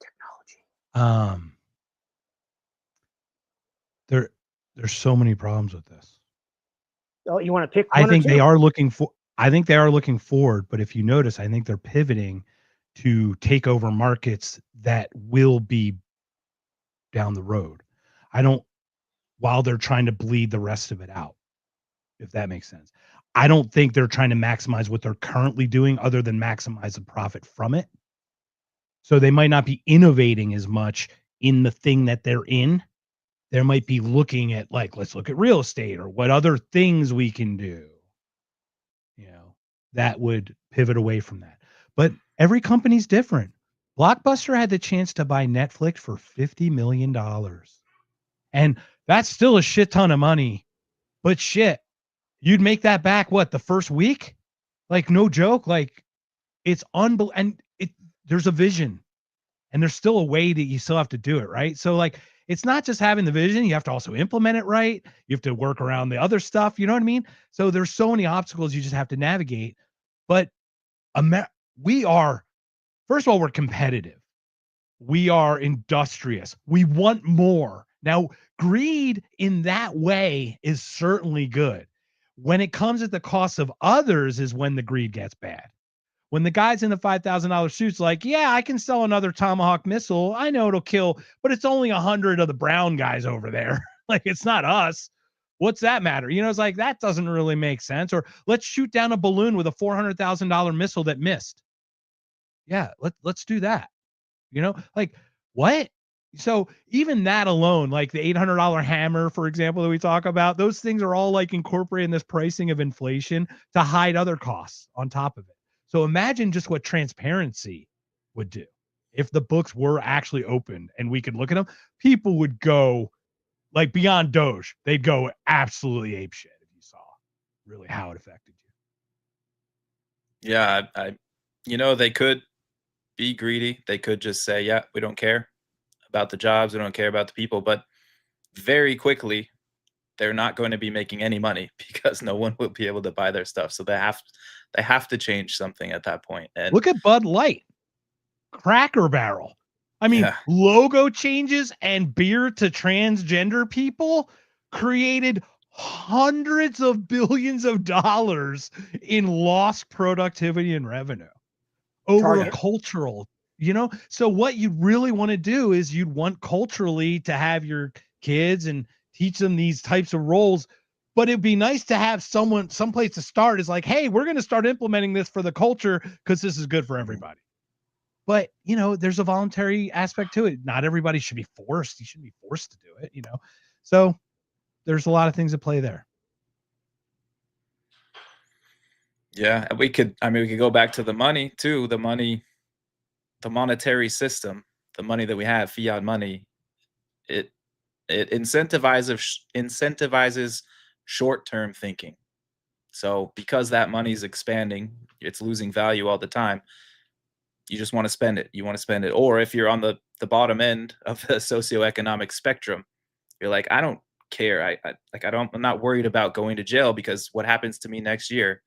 Technology. There's so many problems with this. Oh, you want to pick I one or think two? they are looking forward, but if you notice, I think they're pivoting to take over markets that will be down the road. While they're trying to bleed the rest of it out, if that makes sense. I don't think they're trying to maximize what they're currently doing other than maximize the profit from it. So they might not be innovating as much in the thing that they're in. They might be looking at, like, let's look at real estate or what other things we can do, that would pivot away from that. But every company's different. Blockbuster had the chance to buy Netflix for $50 million. And that's still a shit ton of money. But shit, you'd make that back, what, the first week? Like, no joke. Like, it's unbelievable. And there's a vision. And there's still a way that you still have to do it, right? So, like, it's not just having the vision. You have to also implement it right. You have to work around the other stuff. You know what I mean? So there's so many obstacles you just have to navigate. But we are, first of all, we're competitive. We are industrious. We want more. Now, greed in that way is certainly good. When it comes at the cost of others is when the greed gets bad. When the guys in the $5,000 suits like, yeah, I can sell another Tomahawk missile. I know it'll kill, but it's only 100 of the brown guys over there. Like, it's not us. What's that matter? It's like, that doesn't really make sense. Or let's shoot down a balloon with a $400,000 missile that missed. Yeah, let's do that. Like, what? So even that alone, like the $800 hammer, for example, that we talk about, those things are all like incorporating this pricing of inflation to hide other costs on top of it. So imagine just what transparency would do. If the books were actually open and we could look at them, people would go, like, beyond Doge. They'd go absolutely apeshit if you saw really how it affected you. Yeah, they could be greedy. They could just say, yeah, we don't care about the jobs. We don't care about the people. But very quickly, they're not going to be making any money because no one will be able to buy their stuff. So they have to change something at that point. And look at Bud Light, Cracker Barrel. I mean, Yeah. logo changes and beer to transgender people created hundreds of billions of dollars in lost productivity and revenue over a Target. cultural, So what you really want to do is you'd want culturally to have your kids and teach them these types of roles. But it'd be nice to have someplace to start is like, hey, we're going to start implementing this for the culture because this is good for everybody. But, there's a voluntary aspect to it. Not everybody should be forced. You shouldn't be forced to do it, So there's a lot of things at play there. Yeah, we could go back to the money too. The monetary system, the money that we have, fiat money, it incentivizes short-term thinking. So because that money is expanding, it's losing value all the time. You just want to spend it. You want to spend it. Or if you're on the bottom end of the socioeconomic spectrum, you're like, I don't care. I'm not worried about going to jail because what happens to me next year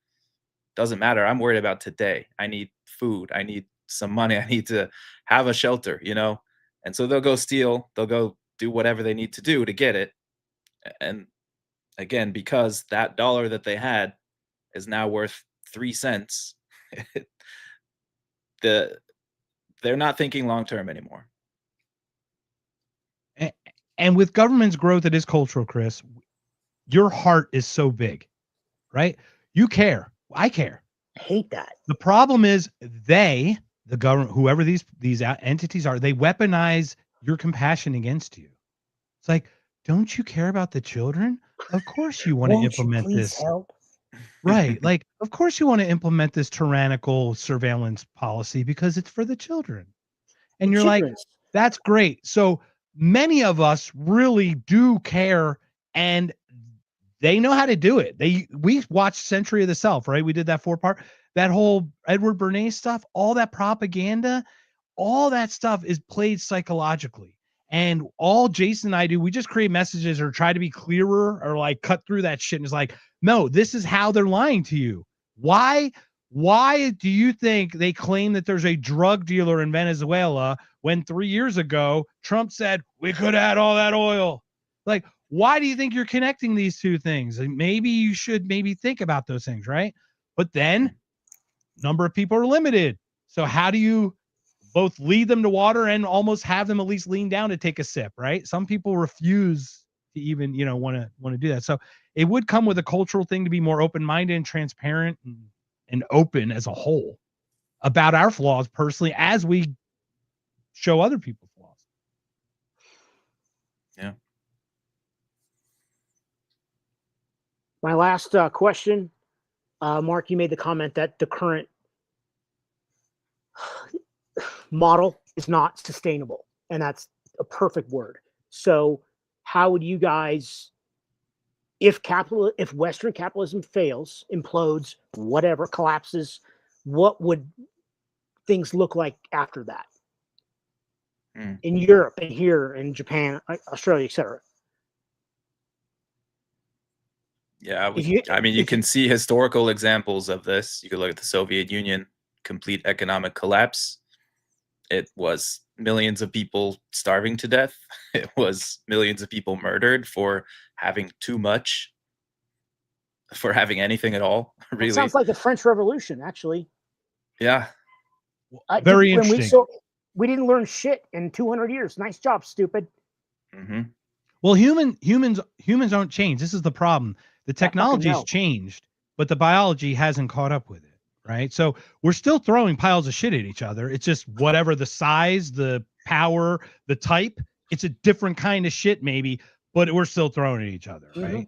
doesn't matter. I'm worried about today. I need food. I need some money. I need to have a shelter, And so they'll go steal. They'll go do whatever they need to do to get it. And again, because that dollar that they had is now worth 3 cents, they're not thinking long term anymore. And with government's growth, it is cultural, Chris. Your heart is so big, right? You care. I care. I hate that. The problem is the government, whoever these entities are, they weaponize your compassion against you. It's like, don't you care about the children? Of course you want to implement this. Help? Right. Like, of course you want to implement this tyrannical surveillance policy because it's for the children. And you're like, that's great. So many of us really do care, and they know how to do it. We watched Century of the Self, right? We did that 4-part, that whole Edward Bernays stuff, all that propaganda, all that stuff is played psychologically. And all Jason and I do, we just create messages or try to be clearer or like cut through that shit. And it's like, no, this is how they're lying to you. Why do you think they claim that there's a drug dealer in Venezuela when 3 years ago Trump said we could have had all that oil? Like, why do you think you're connecting these two things? And maybe you should think about those things, right? But then number of people are limited. So how do you both lead them to water and almost have them at least lean down to take a sip, right? Some people refuse to even, want to do that. So it would come with a cultural thing to be more open-minded and transparent and open as a whole about our flaws personally as we show other people's flaws. Yeah. My last question, Mark, you made the comment that the current model is not sustainable, and that's a perfect word. So how would you guys, if Western capitalism fails, implodes, whatever, collapses, what would things look like after that? In Europe and here in Japan, Australia, etc. Yeah, you can see historical examples of this. You could look at the Soviet Union, complete economic collapse. It was millions of people starving to death. It was millions of people murdered for having too much, for having anything at all. Really, it sounds like the French Revolution, actually. Yeah, very interesting. We didn't learn shit in 200 years. Nice job, stupid. Mm-hmm. Well, humans don't change. This is the problem. The technology's changed, but the biology hasn't caught up with it, right? So we're still throwing piles of shit at each other. It's just whatever the size, the power, the type, it's a different kind of shit maybe, but we're still throwing at each other, right? Mm-hmm.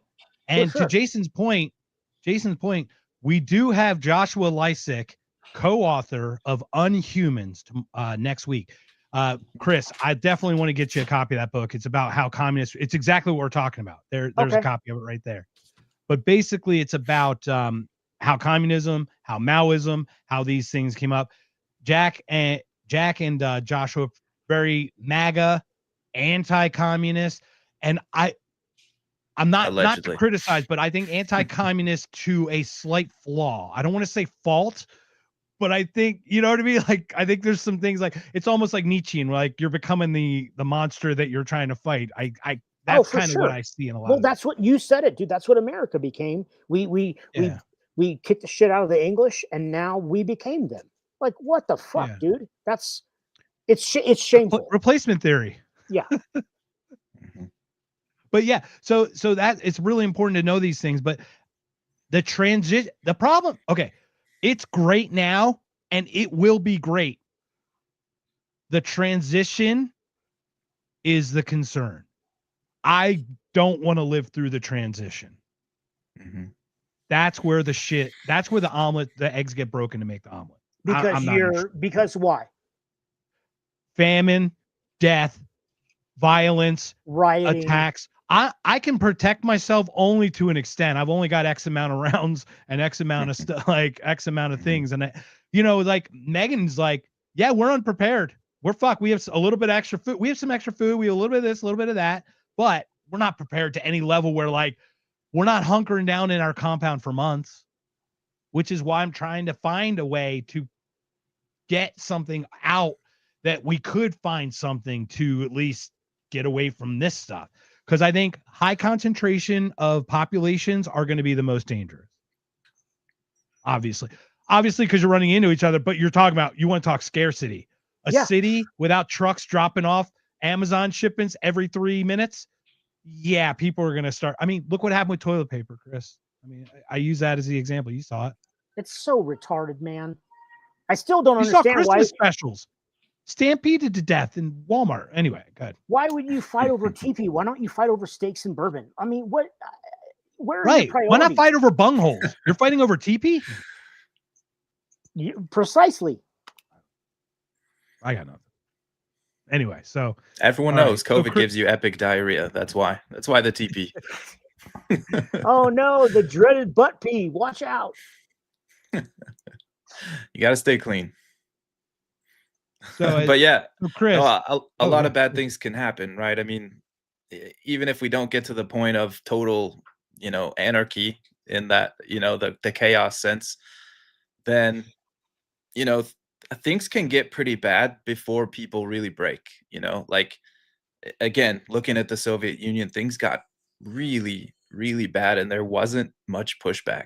And to Jason's point, we do have Joshua Lysick, co-author of Unhumans, next week. Chris, I definitely want to get you a copy of that book. It's about how communists, it's exactly what we're talking about. There's a copy of it right there. But basically it's about how communism, how Maoism, how these things came up. Jack and Joshua, very MAGA, anti-communist, and I'm not to criticize, but I think anti-communist to a slight flaw. I don't want to say fault, But I think, you know what I mean? Like, I think there's some things like, it's almost like Nietzschean, like you're becoming the monster that you're trying to fight. That's for kind of what sure. I see in a lot Well, of that's what you said it, dude. That's what America became. We kicked the shit out of the English, and now we became them. Like, what the fuck, Yeah. dude? It's shameful. Replacement theory. Yeah. But yeah, so that it's really important to know these things. But the problem, okay, it's great now and it will be great. The transition is the concern. I don't want to live through the transition. Mm-hmm. That's where the eggs get broken to make the omelet. Because why? Famine, death, violence, Rioting, attacks. I can protect myself only to an extent. I've only got X amount of rounds and X amount of stuff, like X amount of things. And like Megan's like, yeah, we're unprepared. We're fucked. We have a little bit of extra food. We have some extra food. We have a little bit of this, a little bit of that, but we're not prepared to any level where like we're not hunkering down in our compound for months, which is why I'm trying to find a way to get something out that we could find something to at least get away from this stuff. Because I think high concentration of populations are going to be the most dangerous. Obviously, because you're running into each other, but you want to talk scarcity. A city without trucks dropping off Amazon shipments every 3 minutes. Yeah, people are going to start. I mean, look what happened with toilet paper, Chris. I mean, I use that as the example. You saw it. It's so retarded, man. I still don't You saw understand Christmas why specials. Stampeded to death in Walmart. Anyway, good. Why would you fight over TP? Why don't you fight over steaks and bourbon? I mean, where are Right. your priorities? Why not fight over bungholes? You're fighting over TP? Precisely. I got nothing. Anyway, so everyone all knows right. COVID gives you epic diarrhea. That's why the TP. Oh no, the dreaded butt pee. Watch out. You got to stay clean. So, but yeah, Chris, a lot of bad things can happen, right? I mean, even if we don't get to the point of total, anarchy in that, the chaos sense, then, things can get pretty bad before people really break, like, again, looking at the Soviet Union, things got really, really bad and there wasn't much pushback.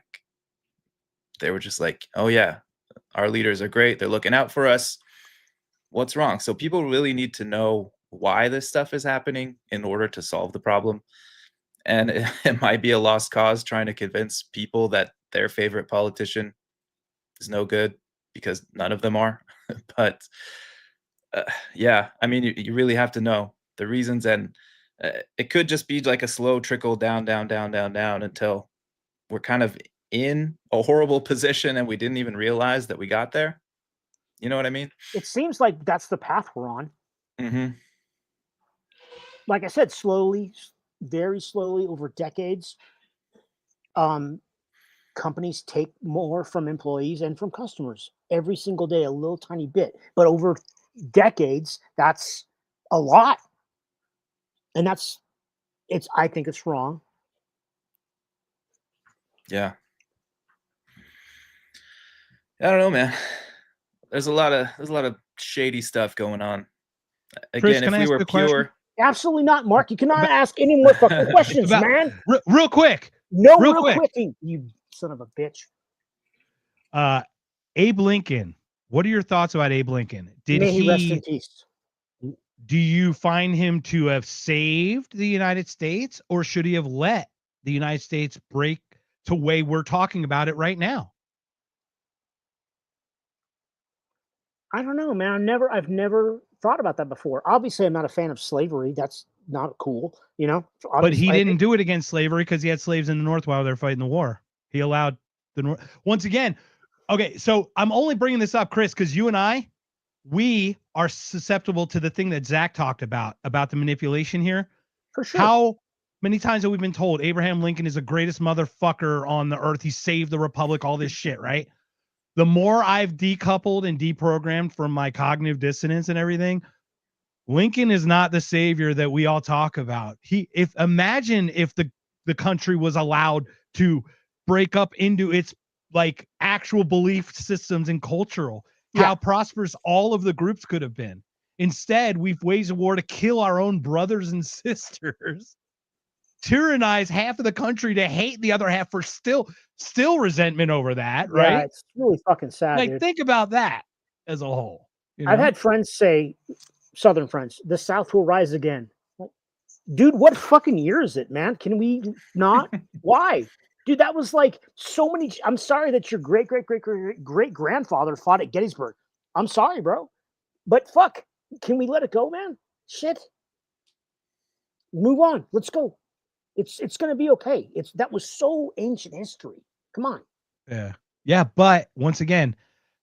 They were just like, oh yeah, our leaders are great. They're looking out for us. What's wrong? So people really need to know why this stuff is happening in order to solve the problem. And it might be a lost cause trying to convince people that their favorite politician is no good, because none of them are. But yeah, I mean, you really have to know the reasons, and it could just be like a slow trickle down until we're kind of in a horrible position and we didn't even realize that we got there. You know what I mean? It seems like that's the path we're on. Mm-hmm. Like I said, slowly, very slowly over decades, companies take more from employees and from customers every single day, a little tiny bit. But over decades, that's a lot. And I think it's wrong. Yeah. I don't know, man. There's a lot of shady stuff going on. Again, Chris, if we were pure, absolutely not, Mark. You cannot ask any more fucking questions, man. Real quick. No, real quicking, you son of a bitch. Abe Lincoln. What are your thoughts about Abe Lincoln? May he rest in peace. Do you find him to have saved the United States, or should he have let the United States break to the way we're talking about it right now? I don't know, man. I've never thought about that before. Obviously, I'm not a fan of slavery. That's not cool, But he didn't do it against slavery because he had slaves in the North while they're fighting the war. He allowed the North. Once again, okay, so I'm only bringing this up, Chris, because you and we are susceptible to the thing that Zach talked about the manipulation here. For sure. How many times have we been told Abraham Lincoln is the greatest motherfucker on the earth? He saved the republic, all this shit, right? The more I've decoupled and deprogrammed from my cognitive dissonance and everything, Lincoln is not the savior that we all talk about. Imagine if the country was allowed to break up into its like actual belief systems and cultural, Yeah. how prosperous all of the groups could have been. Instead, we've waged a war to kill our own brothers and sisters, tyrannize half of the country to hate the other half for still resentment over that, Yeah, right? it's really fucking sad, Like, dude. think about that as a whole. You I've know? had friends say, Southern friends, the South will rise again. Like, dude, what fucking year is it, man? Can we not? Why? Dude, that was like so many. I'm sorry that your great grandfather fought at Gettysburg. I'm sorry, bro. But fuck, can we let it go, man? Shit. Move on. Let's go. It's gonna be okay. That was so ancient history. Come on. Yeah. Yeah. But once again,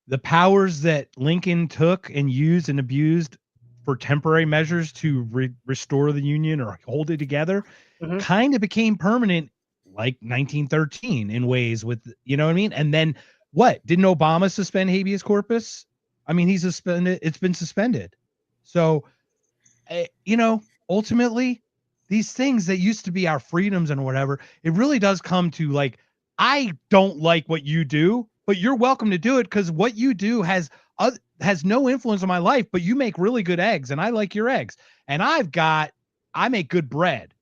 the powers that Lincoln took and used and abused for temporary measures to restore the Union or hold it together Mhm. kind of became permanent like 1913 in ways with, you know what I mean? And then what? Didn't Obama suspend habeas corpus? I mean, he's suspended. It's been suspended. So, you know, ultimately, these things that used to be our freedoms and whatever, it really does come to like, I don't like what you do, but you're welcome to do it because what you do has no influence on my life, but you make really good eggs and I like your eggs. And I make good bread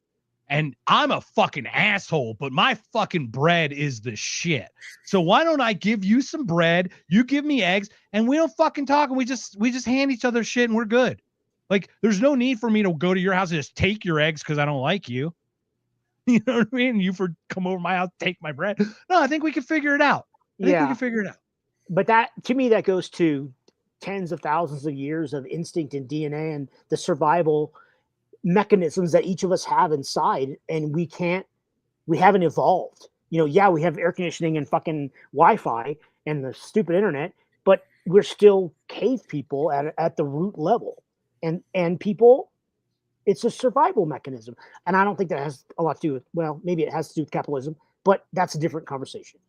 and I'm a fucking asshole, but my fucking bread is the shit. So why don't I give you some bread, you give me eggs, and we don't fucking talk and we just hand each other shit and we're good. Like, there's no need for me to go to your house and just take your eggs because I don't like you. You know what I mean? You come over my house, take my bread. No, I think we can figure it out. I think we can figure it out. But that, to me, that goes to tens of thousands of years of instinct and DNA and the survival mechanisms that each of us have inside, and we haven't evolved. You know, yeah, we have air conditioning and fucking Wi-Fi and the stupid internet, but we're still cave people at the root level. And people, it's a survival mechanism. And I don't think that has a lot to do with, well, maybe it has to do with capitalism, but that's a different conversation.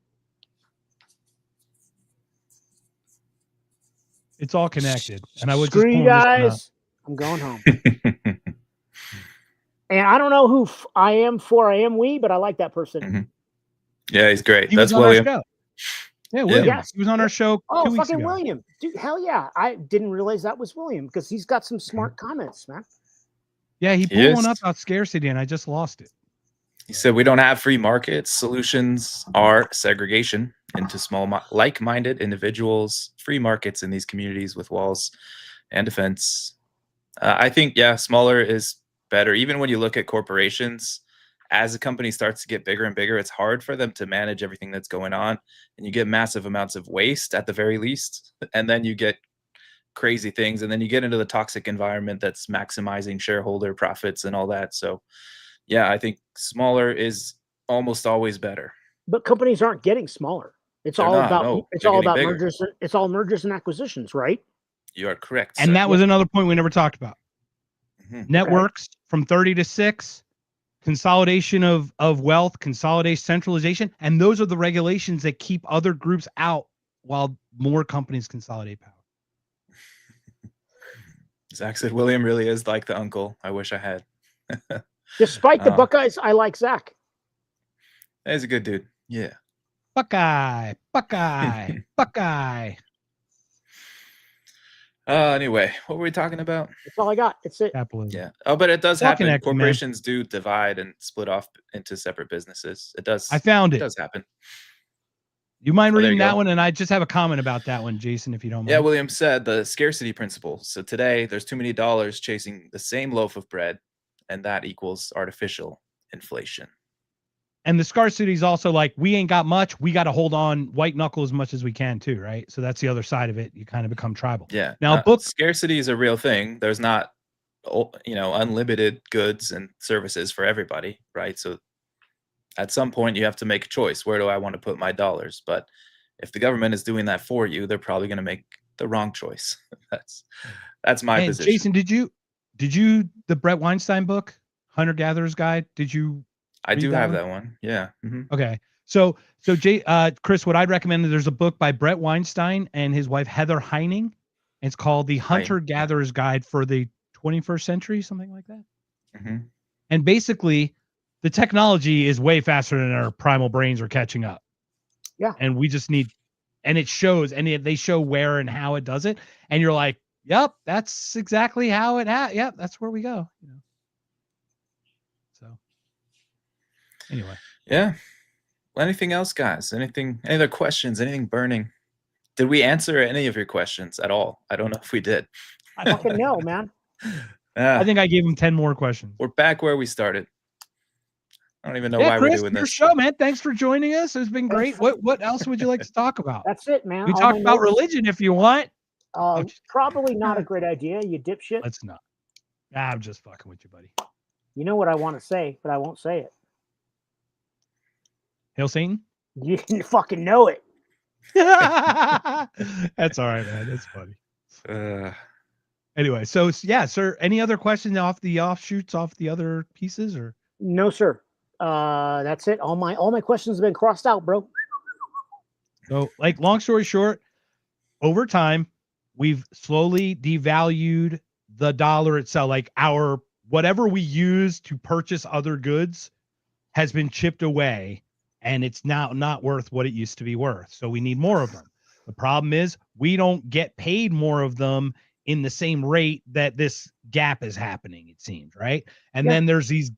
It's all connected. And I would Screw just you guys. I'm going home. And I don't know who I am we, but I like that person. Mhm. Yeah, he's great. He That's was on William. our show. Yeah, William. Yes. He was on our show. Oh, 2 weeks fucking ago. William. Dude, hell yeah. I didn't realize that was William because he's got some smart comments, man. Yeah, he He pulled one is. up about scarcity and I just lost it. He said, "We don't have free markets. Solutions are segregation into small, like-minded individuals, free markets in these communities with walls and defense." I think, yeah, smaller is better. Even when you look at corporations, as a company starts to get bigger and bigger, it's hard for them to manage everything that's going on. And you get massive amounts of waste at the very least. And then you get crazy things. And then you get into the toxic environment that's maximizing shareholder profits and all that. So, yeah, I think smaller is almost always better. But companies aren't getting smaller. It's They're all not, about no, it's they're all getting about bigger. mergers. It's all mergers and acquisitions, right? You are correct, And sir. that was another point we never talked about. Mhm. Networks from 30 to 6, consolidation of wealth, consolidation, centralization. And those are the regulations that keep other groups out while more companies consolidate power. Zach said William really is like the uncle I wish I had. Despite the Buckeyes, I like Zach. He's a good dude. Yeah. Buckeye, Buckeye, Buckeye. Anyway, what were we talking about? That's all I got. That's it. Capitalism. Yeah. Oh, but it does It's all happen. connected, man. Corporations do divide and split off into separate businesses. It does. I found It it. does happen. You mind Oh, there reading you that go. one? And I just have a comment about that one, Jason, if you don't mind. Yeah, William said the scarcity principle. So today there's too many dollars chasing the same loaf of bread, and that equals artificial inflation. And the scarcity is also like, we ain't got much. We got to hold on white knuckle as much as we can too, right? So that's the other side of it. You kind of become tribal. Yeah. Now, scarcity is a real thing. There's not, unlimited goods and services for everybody, right? So at some point you have to make a choice. Where do I want to put my dollars? But if the government is doing that for you, they're probably going to make the wrong choice. That's my position. Jason, did you the Brett Weinstein book, Hunter Gatherer's Guide? Did you? I do that have one? that one. Yeah. Mhm. Okay. So Chris, what I'd recommend is there's a book by Brett Weinstein and his wife Heather Heining. It's called The Hunter Gatherer's Guide for the 21st Century, something like that. Mhm. And basically, the technology is way faster than our primal brains are catching up. Yeah. And we just need, and it shows, and they show where and how it does it. And you're like, yep, that's exactly how it yep, that's where we go. You know? So anyway. Yeah. Well, anything else, guys? Any other questions? Anything burning? Did we answer any of your questions at all? I don't know if we did. I fucking know, man. I think I gave him 10 more questions. We're back where we started. I don't even know yeah, why Chris, we're doing your this. show, man. Thanks for joining us. It's been great. What else would you like to talk about? That's it, man. We All talk my about notes- religion if you want. Probably not a great idea, you dipshit. Let's not. I'm just fucking with you, buddy. You know what I want to say, but I won't say it. Hail Satan? You fucking know it. That's all right, man. That's funny. Anyway, so yeah, sir. Any other questions off the offshoots, off the other pieces, or no, sir? That's it. All my questions have been crossed out, bro. So, like, long story short, over time, we've slowly devalued the dollar itself. Like our whatever we use to purchase other goods has been chipped away, and it's now not worth what it used to be worth. So we need more of them. The problem is we don't get paid more of them in the same rate that this gap is happening, it seems, right? And then there's these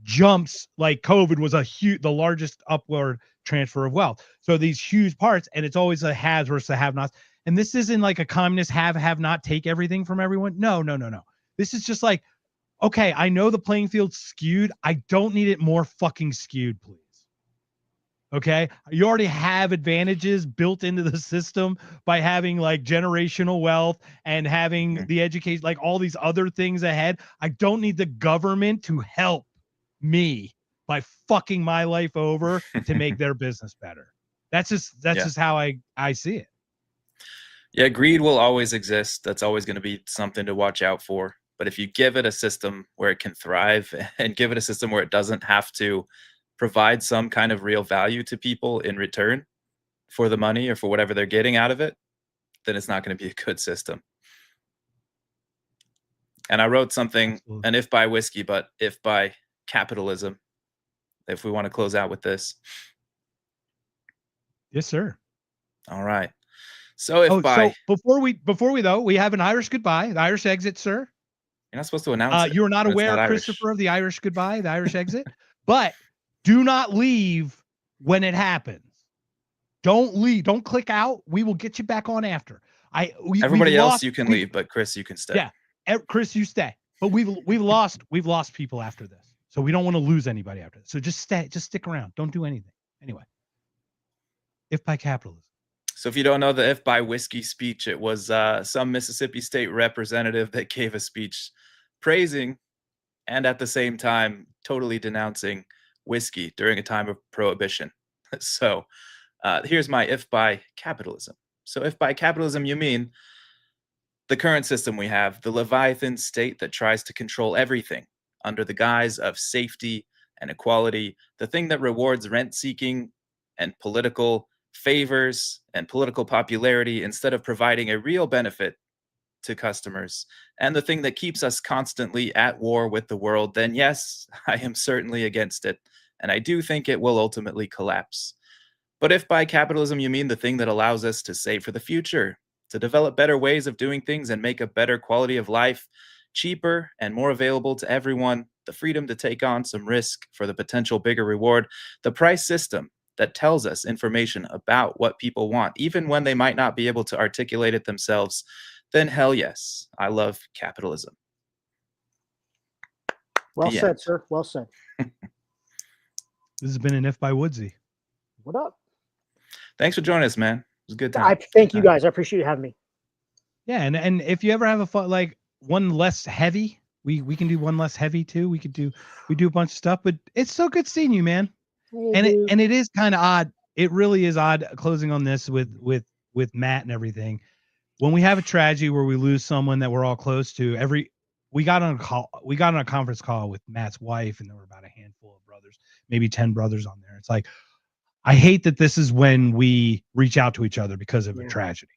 jumps, like COVID was the largest upward transfer of wealth. So these huge parts, and it's always a haves versus the have-nots. And this isn't like a communist have not, take everything from everyone. No. This is just like, okay, I know the playing field's skewed. I don't need it more fucking skewed, please. Okay, you already have advantages built into the system by having like generational wealth and having the education, like all these other things ahead. I don't need the government to help me by fucking my life over to make their business better. That's just how I see it. Yeah, greed will always exist. That's always going to be something to watch out for. But if you give it a system where it can thrive and give it a system where it doesn't have to provide some kind of real value to people in return for the money or for whatever they're getting out of it, then it's not going to be a good system. And I wrote something, an if by whiskey, but if by capitalism, if we want to close out with this. Yes, sir. All right. So if so before we though, we have an Irish goodbye, the Irish exit, sir. You're not supposed to announce it. You are not aware, Christopher, of the Irish goodbye, the Irish exit, but do not leave when it happens. Don't leave. Don't click out. We will get you back on after. Everybody else, you can leave, but Chris, you can stay. Yeah, Chris, you stay. But we've lost people after this, so we don't want to lose anybody after this. So just stay. Just stick around. Don't do anything. Anyway, if by capitalism. So if you don't know the if by whiskey speech, it was some Mississippi state representative that gave a speech praising and at the same time totally denouncing whiskey during a time of prohibition. So here's my if by capitalism. So if by capitalism you mean the current system we have, the Leviathan state that tries to control everything under the guise of safety and equality, the thing that rewards rent-seeking and political favors and political popularity instead of providing a real benefit to customers, and the thing that keeps us constantly at war with the world, then yes, I am certainly against it. And I do think it will ultimately collapse. But if by capitalism you mean the thing that allows us to save for the future, to develop better ways of doing things and make a better quality of life cheaper and more available to everyone, the freedom to take on some risk for the potential bigger reward, the price system that tells us information about what people want, even when they might not be able to articulate it themselves, then hell yes, I love capitalism. Well said, sir. Well said. This has been an If by Woodsey. What up? Thanks for joining us, man. It was a good time. I thank you guys. I appreciate you having me. Yeah, and if you ever have a fun, like one less heavy, we can do one less heavy too. We do a bunch of stuff, but it's so good seeing you, man. Hey, And it is kind of odd. It really is odd closing on this with Matt and everything. When we have a tragedy where we lose someone that we're all close to, we got on a conference call with Matt's wife, and there were about a handful of brothers, maybe 10 brothers on there. It's like, I hate that this is when we reach out to each other because of a tragedy.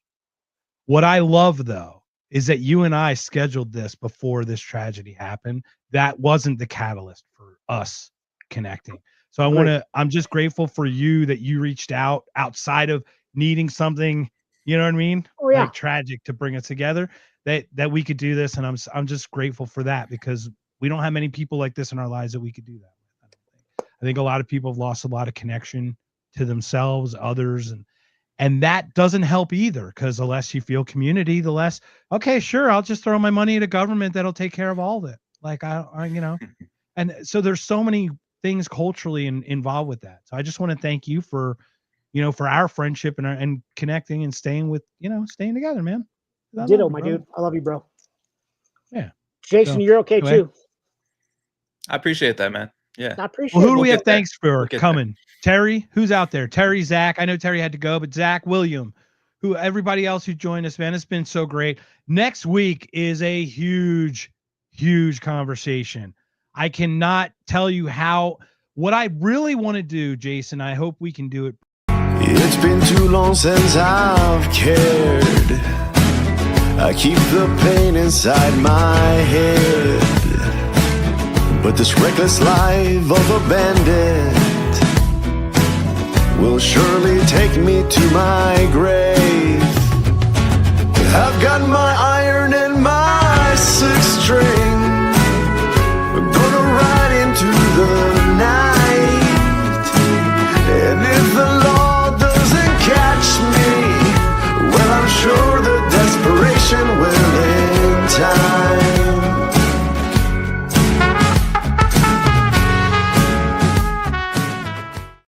What I love though is that you and I scheduled this before this tragedy happened. That wasn't the catalyst for us connecting. So I'm just grateful for you that you reached out outside of needing something, you know what I mean? Oh, yeah. Like tragic to bring us together, that we could do this. And I'm just grateful for that, because we don't have many people like this in our lives that we could do that with. I think a lot of people have lost a lot of connection to themselves, others, and that doesn't help either, because the less you feel community, the less, okay, sure, I'll just throw my money at a government that'll take care of all of it. Like I you know, and so there's so many things culturally involved with that. So I just want to thank you for, you know, for our friendship and connecting and staying together, man. Ditto, my dude. I love you, bro. Yeah. Jason, you're okay too. I appreciate that, man. Yeah. I appreciate Well, who do it. we have thanks for We'll coming? Terry, who's out there? Terry, Zach. I know Terry had to go, but Zach, William, everybody else who joined us, man, it's been so great. Next week is a huge conversation. I cannot tell you what I really want to do, Jason. I hope we can do it. It's been too long since I've cared. I keep the pain inside my head. But this reckless life of a bandit will surely take me to my grave. I've got my